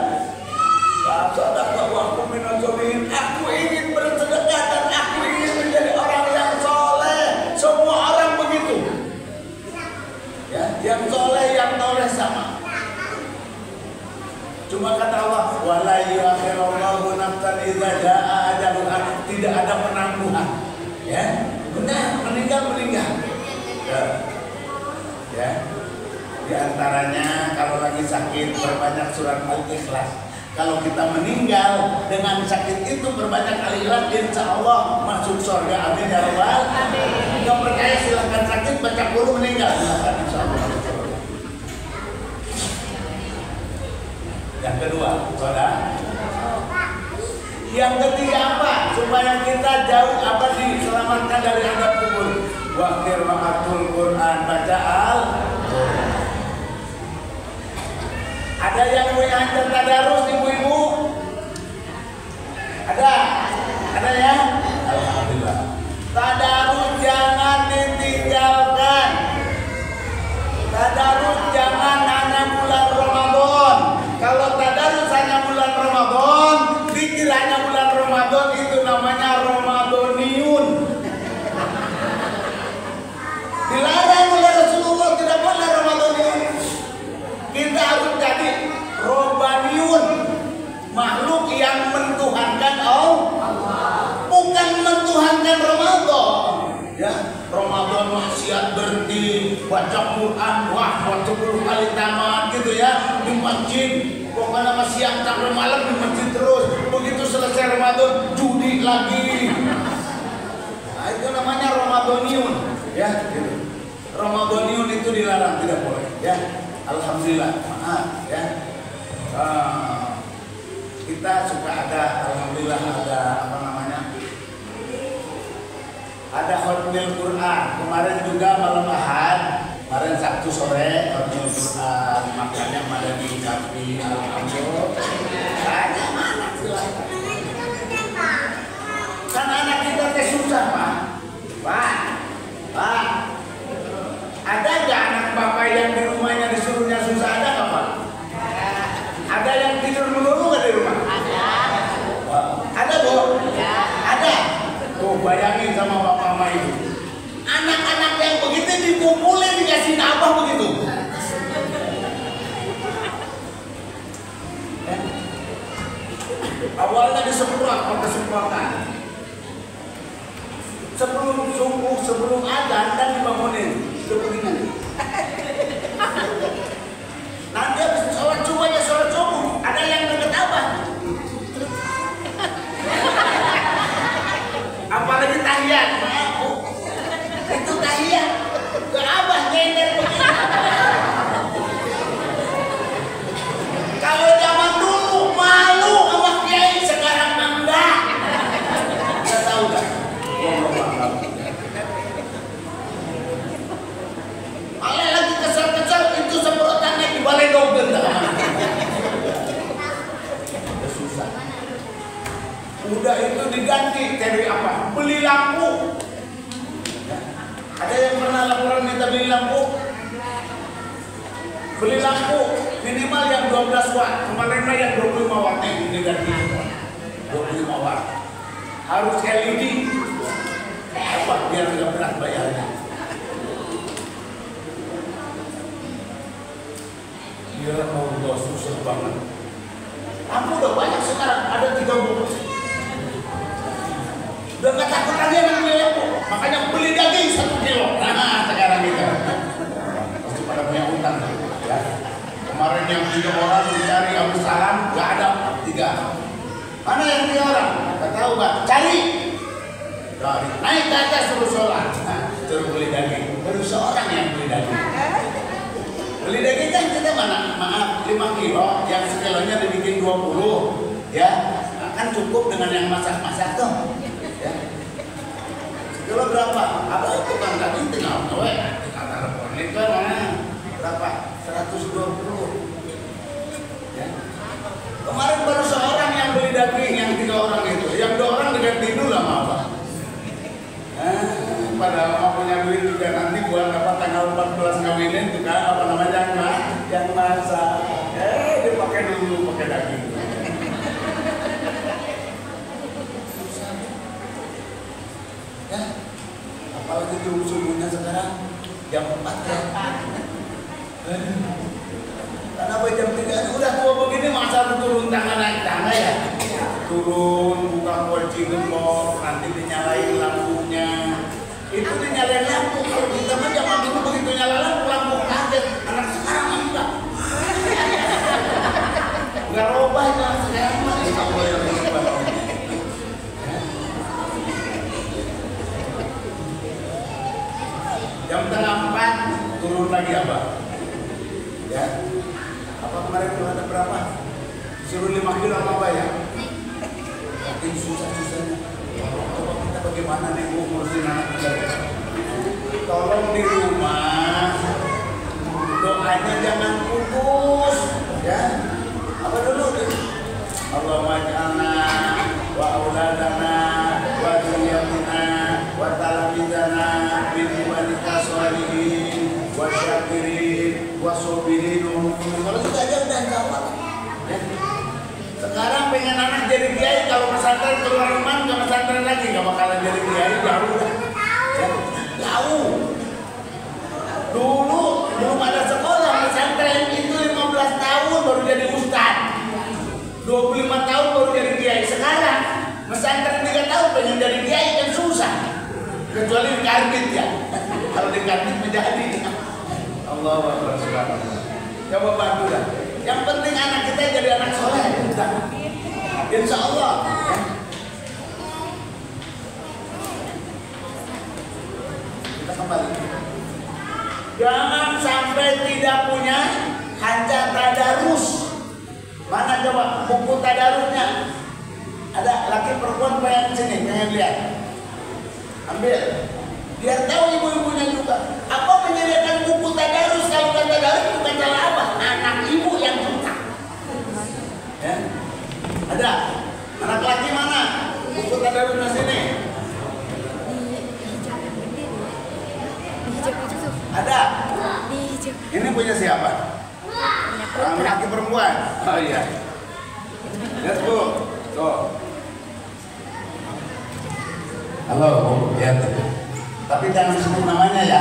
Sadaqah wa aku minaz solihin, aku ingin bersedekah dan aku ingin menjadi orang yang soleh. Semua orang begitu ya, yang soleh yang toleh sama. Cuma kata Allah, wala yu'akhirullahu nafsan idza jaa ajaluha, tidak ada penangguhan. Ya, benar, meninggal. Ya. Di antaranya kalau lagi sakit berbanyak surat Al-Ikhlas. Kalau kita meninggal dengan sakit itu berbanyak Al-Ikhlas, insya Allah masuk surga. Amin ya rabbal alamin. Yang percaya silahkan sakit baca dulu meninggal. Silahkan insya Allah. Yang kedua, saudara. Yang ketiga apa? Supaya kita jauh diselamatkan dari azab kubur. Wa qira'atul Quran, baca Al-Quran. Ada yang mengajar tadarus ibu-ibu? Ada ya? Alhamdulillah. Tadarus jangan ditinggalkan. Tadarus jangan hanya bulan Ramadan. Kalau tadarus hanya bulan Ramadan, dikiranya bulan Ramadan itu namanya Ramadan maksiat berhenti, baca Quran, wah 20 kali tamat gitu ya di masjid. Pokoknya masih siang sampai malam di masjid terus. Begitu selesai Ramadan judi lagi. Nah, itu namanya Ramadaniun ya gitu. Ramadaniun itu dilarang, tidak boleh ya. Alhamdulillah, maaf ya. Kita suka ada, alhamdulillah ada apa namanya? Ada khotmil Quran. Kemarin juga malam Ahad, kemarin Sabtu sore khotmil Quran. Makanya pada diucapi alhamdulillah. Tanya mana silahkan. Kan anak kita teh susah Pak. Pak. Ada nggak anak bapak yang di rumahnya disuruhnya susah, ada nggak Pak? Ada yang tidur melulu nggak di rumah? Ada Bu? Ada. Tuh bayangin sama bapak sama ibu. Anak-anak yang begitu dikumpulin dikasih nabah begitu. Awalnya disemprot pakai semprotan. Sebelum subuh, sebelum adzan kan dibangunin. Begini. Nanti habis sholat subuh ya sholat subuh. Ada yang deket abah. Apalagi tahiyat. Itu tahiyat. Ke abah nyender begini. Kalau zaman dulu malu sama kiai, sekarang enggak. Kita tahu kan? Malah lagi kesel-kesel itu semprotannya di balai dobel. Susah. Udah itu diganti dari apa? Beli lampu. Ada yang pernah laporan minta beli lampu? Beli lampu minimal yang 12 watt. Kemarin yang 25 watt yang diganti. 25 watt. Harus LED. Apa biar nggak berat bayarnya? Ya Allah, susah banget. Lampu udah banyak sekarang, ada 30%. Udah nggak takut lagi yang beli lampu. Makanya beli daging 1 kilo. Nah, sekarang itu pasti pada punya utang ya. Kemarin yang 3 orang dicari Abu Salam, nggak ada 3. Mana yang 3 orang? Nggak tahu Pak. Cari. Naik ke atas suruh sholat. Nah, suruh beli daging. Baru seorang yang beli daging. Beli daging kan kita mana? Maaf, 5 kilo. Yang sekilonya dibikin 20 ya. Nah, kan cukup dengan yang masak-masak tuh ya. Sekilo berapa? Apa itu kan tadi tinggal kowe kata telepon itu mana? Berapa? 120 ya. Kemarin baru seorang yang beli daging, yang 3 orang itu. Yang 2 orang diganti dulu sama apa? Padahal mau punya duit juga nanti buat apa tanggal 14 kawinin juga apa namanya yang masak. Dipakai dulu pakai daging. Ya, apalagi subuhnya sekarang jam 4 ya. Kenapa jam 3 udah tua begini masa turun tangan naik tangga ya? Turun buka kunci gembok nanti dinyalain lampunya. Itu dinyalain lampu. Kalau kita mah zaman dulu begitu nyala lampu kaget. Anak sekarang enggak. Enggak robah itu anak sekarang mah. Jam setengah 4 turun lagi apa? Ya. Apa kemarin tuh ada berapa? Suruh 5 kilo apa ya? Makin susah-susahnya. Coba kita bagaimana nih Bu ngurusin anak kita. Tolong di rumah doanya jangan putus ya. Apa dulu? Allahumma ja'alna wa auladana wa dzurriyyatina wa talabizana min ibadika sholihin wa syakirin wa sabirin. Kalau itu aja udah jawab. Ya. Sekarang pengen anak jadi kiai, kalau pesantren keluar rumah ke pesantren lagi gak bakalan jadi kiai, jauh ya. Jauh. Dulu belum ada sekolah pesantren itu 15 tahun baru jadi ustad, 25 tahun baru jadi kiai. Sekarang pesantren 3 tahun pengen jadi kiai kan susah, kecuali di karbit ya. negatif menjadi. Allahu Akbar. Coba bantu dah. Yang penting anak kita jadi anak soleh. Insya Allah. Kita kembali. Jangan sampai tidak punya kaca tadarus. Mana coba buku tadarusnya? Ada laki perempuan pengen sini, pengen lihat. Ambil. Biar tahu ibu-ibunya juga. Apa menyediakan buku tadarus? Kalau bukan tadarus bukan salah apa? Anak ibu yang minta. Ya. Ada. Anak laki mana? Buku tadarusnya sini. Ada. Ini punya siapa? Laki perempuan. Oh iya. Lihat Bu. Tuh. Halo Bu, lihat. Tapi jangan sebut namanya ya.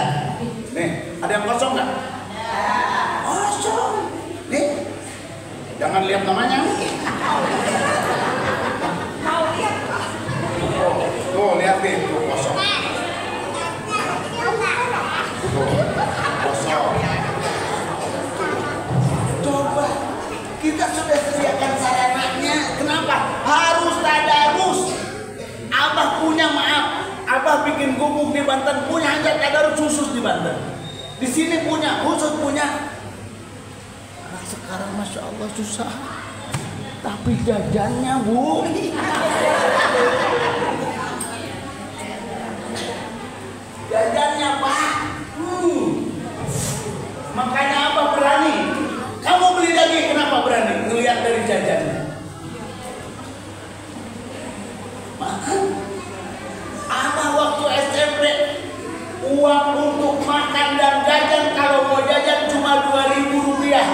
Nih, ada yang kosong nggak? Kosong. Nih, jangan lihat namanya. Tuh, lihat nih, tuh kosong. Tuh, kosong. Coba, kita sudah sediakan sarananya. Kenapa? Harus tadarus. Abah punya maaf. Abah bikin gubuk di Banten, punya hajat tadarus khusus di Banten. Di sini punya, khusus punya. Nah, sekarang Masya Allah susah. Tapi jajannya Bu. Jajannya Pak. Makanya Abah berani. Kamu beli daging, kenapa berani? Ngelihat dari jajannya. Abah waktu SMP uang untuk makan dan jajan, kalau mau jajan cuma 2.000 rupiah,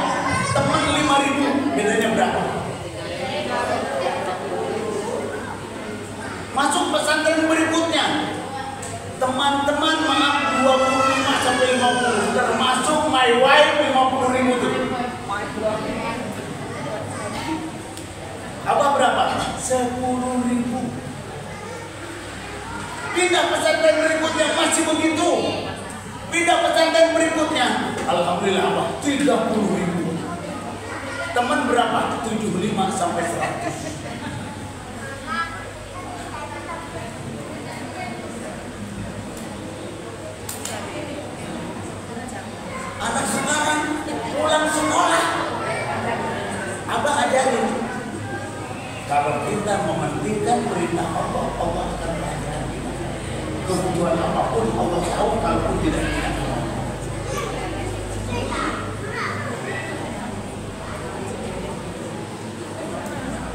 teman 5.000, bedanya berapa? Masuk pesantren berikutnya, teman-teman maaf 25 sampai 50, termasuk my wife 50.000 tuh. Abah berapa? 10.000. Pindah pesantren berikutnya masih begitu. Pindah pesantren berikutnya, alhamdulillah Abah 30.000. Teman berapa? 75 sampai 100. Anak sekarang pulang sekolah, Abah ajarin. Kalau kita mementingkan perintah Allah, Allah akan belajar kita. Kebutuhan apapun Allah tahu, kalaupun tidak kita tahu.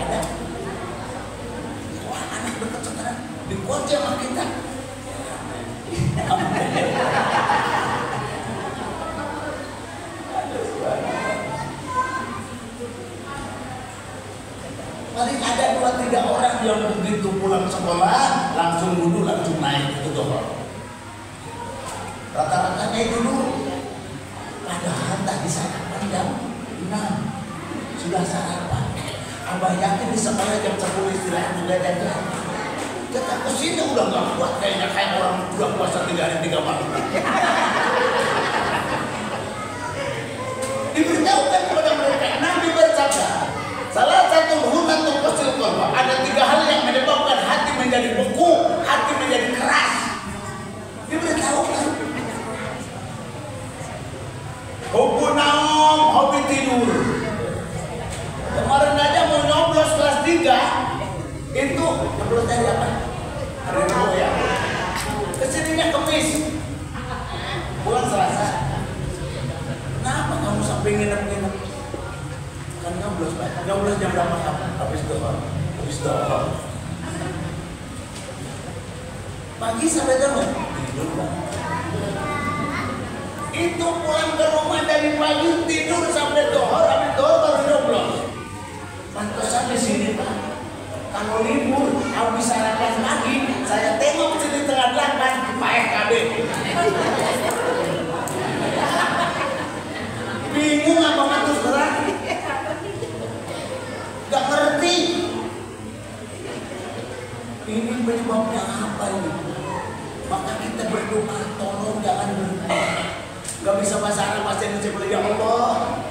Ada. Wah, anak dekat sekarang dikunci sama kita. Paling ada 2-3 orang yang begitu pulang sekolah langsung wudhu, langsung naik ke dohor. Rata-ratanya itu dulu. Padahal tadi sarapan jam 6 sudah sarapan. Abah yakin di sekolah jam 10 istirahat juga jajan. Kita kesini udah nggak kuat, kayaknya kayak orang udah puasa 3 hari 3 malam. Diberitahukan kepada mereka, Nabi bersabda, salah satu hunatul qasil qalba, ada 3 hal yang menyebabkan hati menjadi beku, hati menjadi keras. Diberitahukan. Hobi naum, hobi tidur. Kemarin aja mau nyoblos kelas 3, itu nyoblos dari apa? Hari Rabu ya. Kesininya Kamis, pulang Selasa. Kenapa kamu sampai nginep-nginep? Kan nyoblos Pak. Nyoblos jam berapa kamu? Habis dohor. Pagi sampai jam tidur Pak. Itu pulang ke rumah dari pagi tidur sampai dohor, habis dohor baru nyoblos. Pantesan di sini Pak. Kalau libur habis sarapan pagi, saya tengok sini tengah 8 Pak FKB. Bingung apa matus gerak? Gak ngerti. Ini penyebabnya apa ini? Maka kita berdoa, tolong jangan berhenti. bahasa Arab bahasa Indonesia, ya Allah,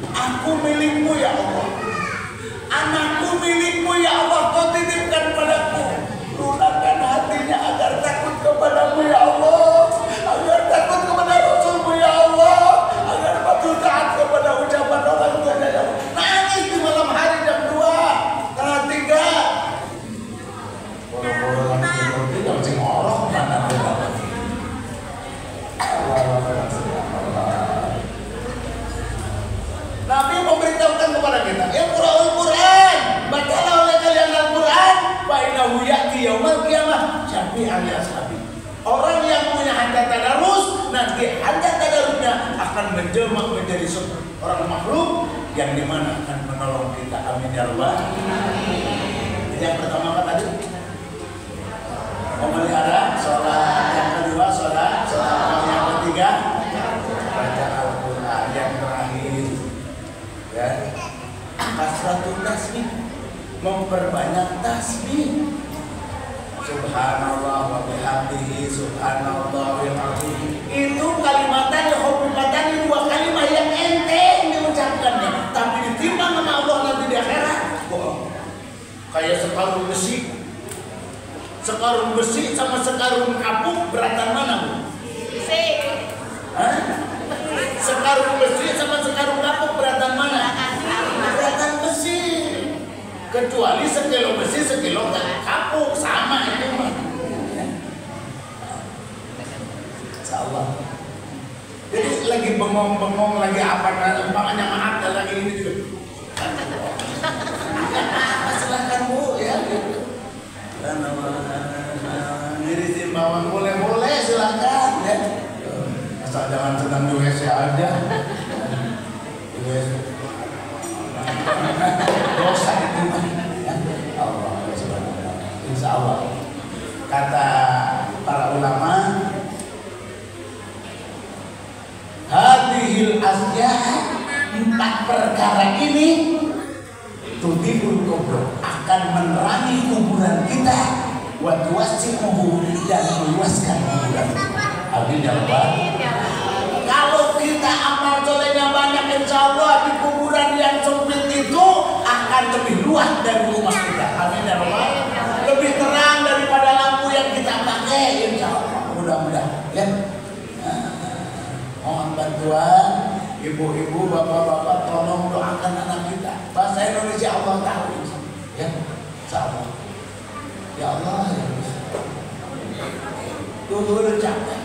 aku milikmu ya Allah, anakku milikmu ya Allah, kau titipkan padaku, lunakan hatinya agar takut kepadamu ya Allah, agar takut kepada Rasulmu ya Allah, agar patuh taat kepada ucapan orang tuanya ya Allah. Nangis di malam hari jam 2, tengah 3. Bola-bola nanti yang sing orok mana Nabi memberitahukan kepada kita, Iqra'ul Quran, bacalah oleh kalian Al-Quran, fa innahu ya'ti yaumal qiyamah syafi'an li ashabi. Orang yang punya hajat tadarus, nanti hajat tadarusnya akan menjelma menjadi orang makhluk yang dimana akan menolong kita. Amin ya rabbal alamin. Yang pertama apa tadi? Memelihara sholat, yang kedua sholat, yang ketiga baca Al-Quran, yang terakhir ya kasratul tasbih, memperbanyak tasbih. Subhanallah wa bihamdihi, subhanallah wa bihamdihi. Itu kalimatan khufifatan, dua kalimat yang enteng diucapkannya, tapi ditimbang sama Allah nanti di akhirat, bohong. Kayak sekarung besi. Sekarung besi sama sekarung kapuk beratan mana, Bu? Besi. Hah? Sekarung besi sama sekarung kapuk beratan mana? Beratan besi. Kecuali sekilo besi, sekilo kapuk, sama itu mah. Insyaallah. Jadi lagi bengong-bengong, lagi apa, makanya maaf lagi ini juga. Silahkan Bu ya. Ngirisin bawang boleh silahkan ya. Asal jangan sedang di WC aja. Dosa itu ya. Allah subhanahu. Insya Allah kata para ulama, hadhil asyah, 4 perkara ini tudibul kubur, akan menerangi kuburan kita, wa tuwassiquhu, dan meluaskan kuburan. Amin ya rabbal. Kalau kita amal solehnya banyak, insya Allah di kuburan yang sempit itu akan lebih luas dari rumah kita. Amin ya rabbal. Lebih terang daripada lampu yang kita pakai, insya Allah. Mudah-mudahan ya. Mohon bantuan ibu-ibu, bapak-bapak, tolong doakan anak kita. Bahasa Indonesia Allah tahu ya, insya ya Allah ya. Dulu capek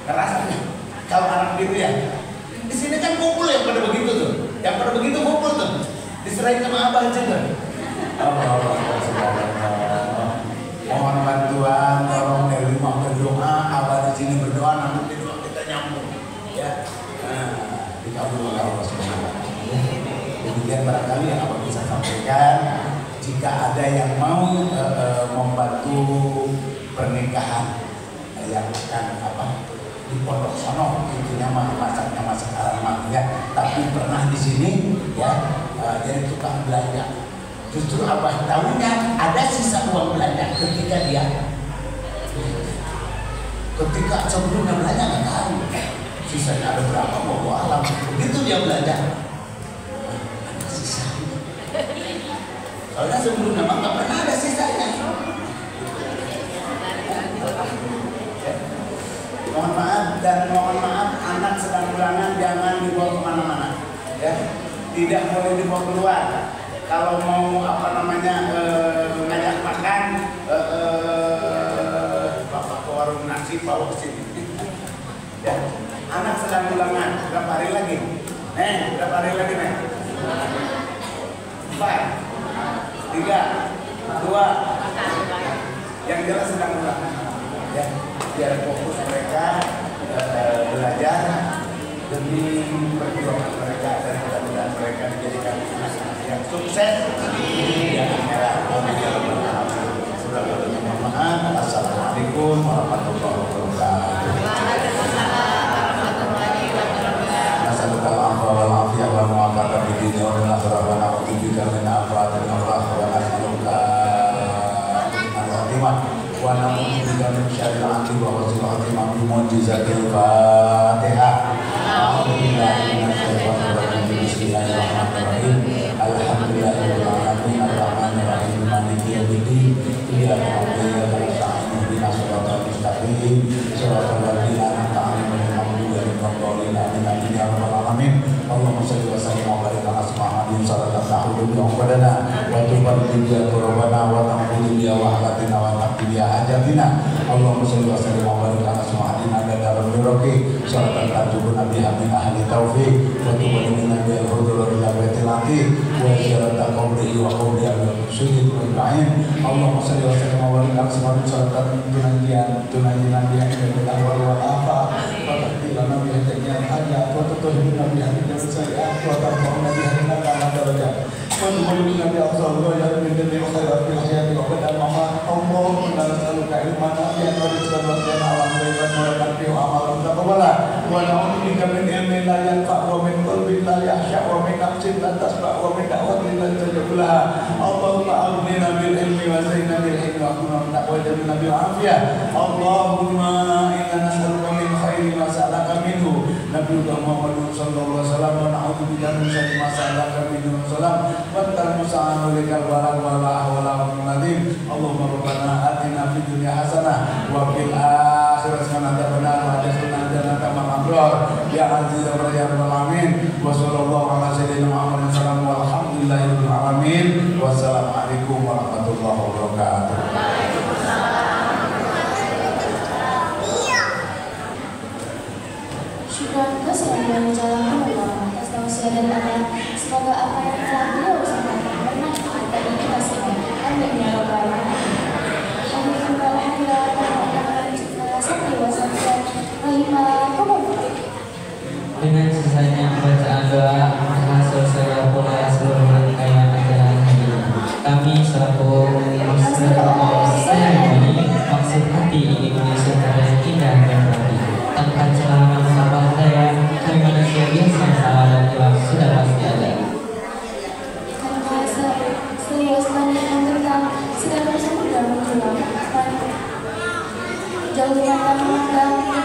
rasanya kalau anak gitu ya. Di sini kan kumpul yang pada begitu tuh, yang pada begitu kumpul tuh, diserahin sama abah aja tuh. Mohon bantuan, tolong dari rumah berdoa, abah di sini berdoa, nanti doa kita nyambung ya. Dikabul oleh Allah Subhanahu wa taala. Demikian barangkali yang abah bisa sampaikan. Jika ada yang mau membantu pernikahan yang akan di pondok sono, intinya masaknya masak arama ya, tapi pernah di sini ya, jadi tukang belanja. Justru abah tahunya ada sisa uang belanja ketika sebelumnya belanja nggak tahu sisanya ada berapa, bawa alam begitu dia belanja ada sisanya. Soalnya sebelumnya mah nggak pernah ada sisanya. Mohon maaf anak sedang ulangan jangan dibawa kemana-mana ya, tidak boleh dibawa keluar. Kalau mau ngajak makan, bapak ke warung nasi bawa ke sini ya. Anak sedang ulangan berapa hari lagi? Berapa hari lagi 4, 3, 2, yang jelas sedang ulangan ya, biar fokus mereka belajar demi perjuangan mereka, dan mudah-mudahan mereka dijadikan yang sukses di akhirat. Assalamualaikum warahmatullahi wabarakatuh. Assalamualaikum warahmatullahi wabarakatuh. sa'ati wa husnul khatimah bi mu'jizatil Fatihah. Bismillahirrahmanirrahim. Alhamdulillahirabbil alamin arrahmanir rahim maliki yaumiddin. Iyyaka na'budu wa iyyaka nasta'in ihdinas siratal mustaqim siratal ladzina an'amta 'alaihim ghairil maghdubi 'alaihim waladdallin. Ya rabbal alamin. Allahumma shalli wa sallim wa barik ala Muhammadin sallallahu alaihi wa sallam wa tubarrik bi qurabana wa ta'budu bi wahdatina wa taqdi hajatina. Allahumma shalli wa sallim wa barik ala Muhammadin adada rabbil sallallahu alaihi wa sallam ahli taufiq wa tubarrina bi al-hudur ila baitil atiq wa ziyarata qabrihi wa qabri al-syuhid wa ibrahim. Allahumma shalli wa sallim wa barik ala Muhammadin sallallahu tunanjian dia dengan wali wa afa wa taqdilana bi hajjiyal hajjat wa tutuhina bi hajjiyal sayyat wa tarfa'una bi hajjiyal darajat wa tuballighuna bi afdal ya min jami'il khairat fil hayati wa ba'da mamat. Allahumma nas'aluka ilman nafi'an wa rizqan wasi'an wa amran nafi'an wa amalan taqabbala wa na'udzubika min ilmin la yanfa' wa min qalbin la yakhsha' wa min nafsin la tasba' wa min da'watin la tajib laha. Allahumma aghnina bil ilmi wa zayyinna bil hikmi wa kunna wa jamilna bil afiyah. Allahumma inna nas'aluka min khairi ma sa'alaka minhu Nabiyyuna Muhammadun sallallahu alaihi wasallam wa na'udzubika min syarri ma sa'alaka minhu salam wa ta'ala likal balagh wa la hawla wa la quwwata illa billah. Allahumma rabbana atina fid dunya hasanah wa fil akhirati hasanah wa adkhilna jannata ma'al abrar ya aziz ya rabbal alamin. Wa sallallahu ala sayyidina Muhammadin sallallahu walhamdulillahi rabbil alamin. Wassalamualaikum warahmatullahi wabarakatuh. Syukur selalu menjalankan Allah atas tausiah dan amal. Semoga apa yang telah beliau sampaikan bermanfaat bagi kita semua. Amin ya rabbal alamin. Dengan selesainya bacaan doa telah selesai pula seluruh rangkaian acara ini. Kami selaku master ini maksud hati ingin menyusun yang indah dan rapi tanpa celah masalah saya kami manusia biasa salah dan hilang sudah pasti ada. Serius menanyakan tentang segala sesuatu dan menjulang jauh dengan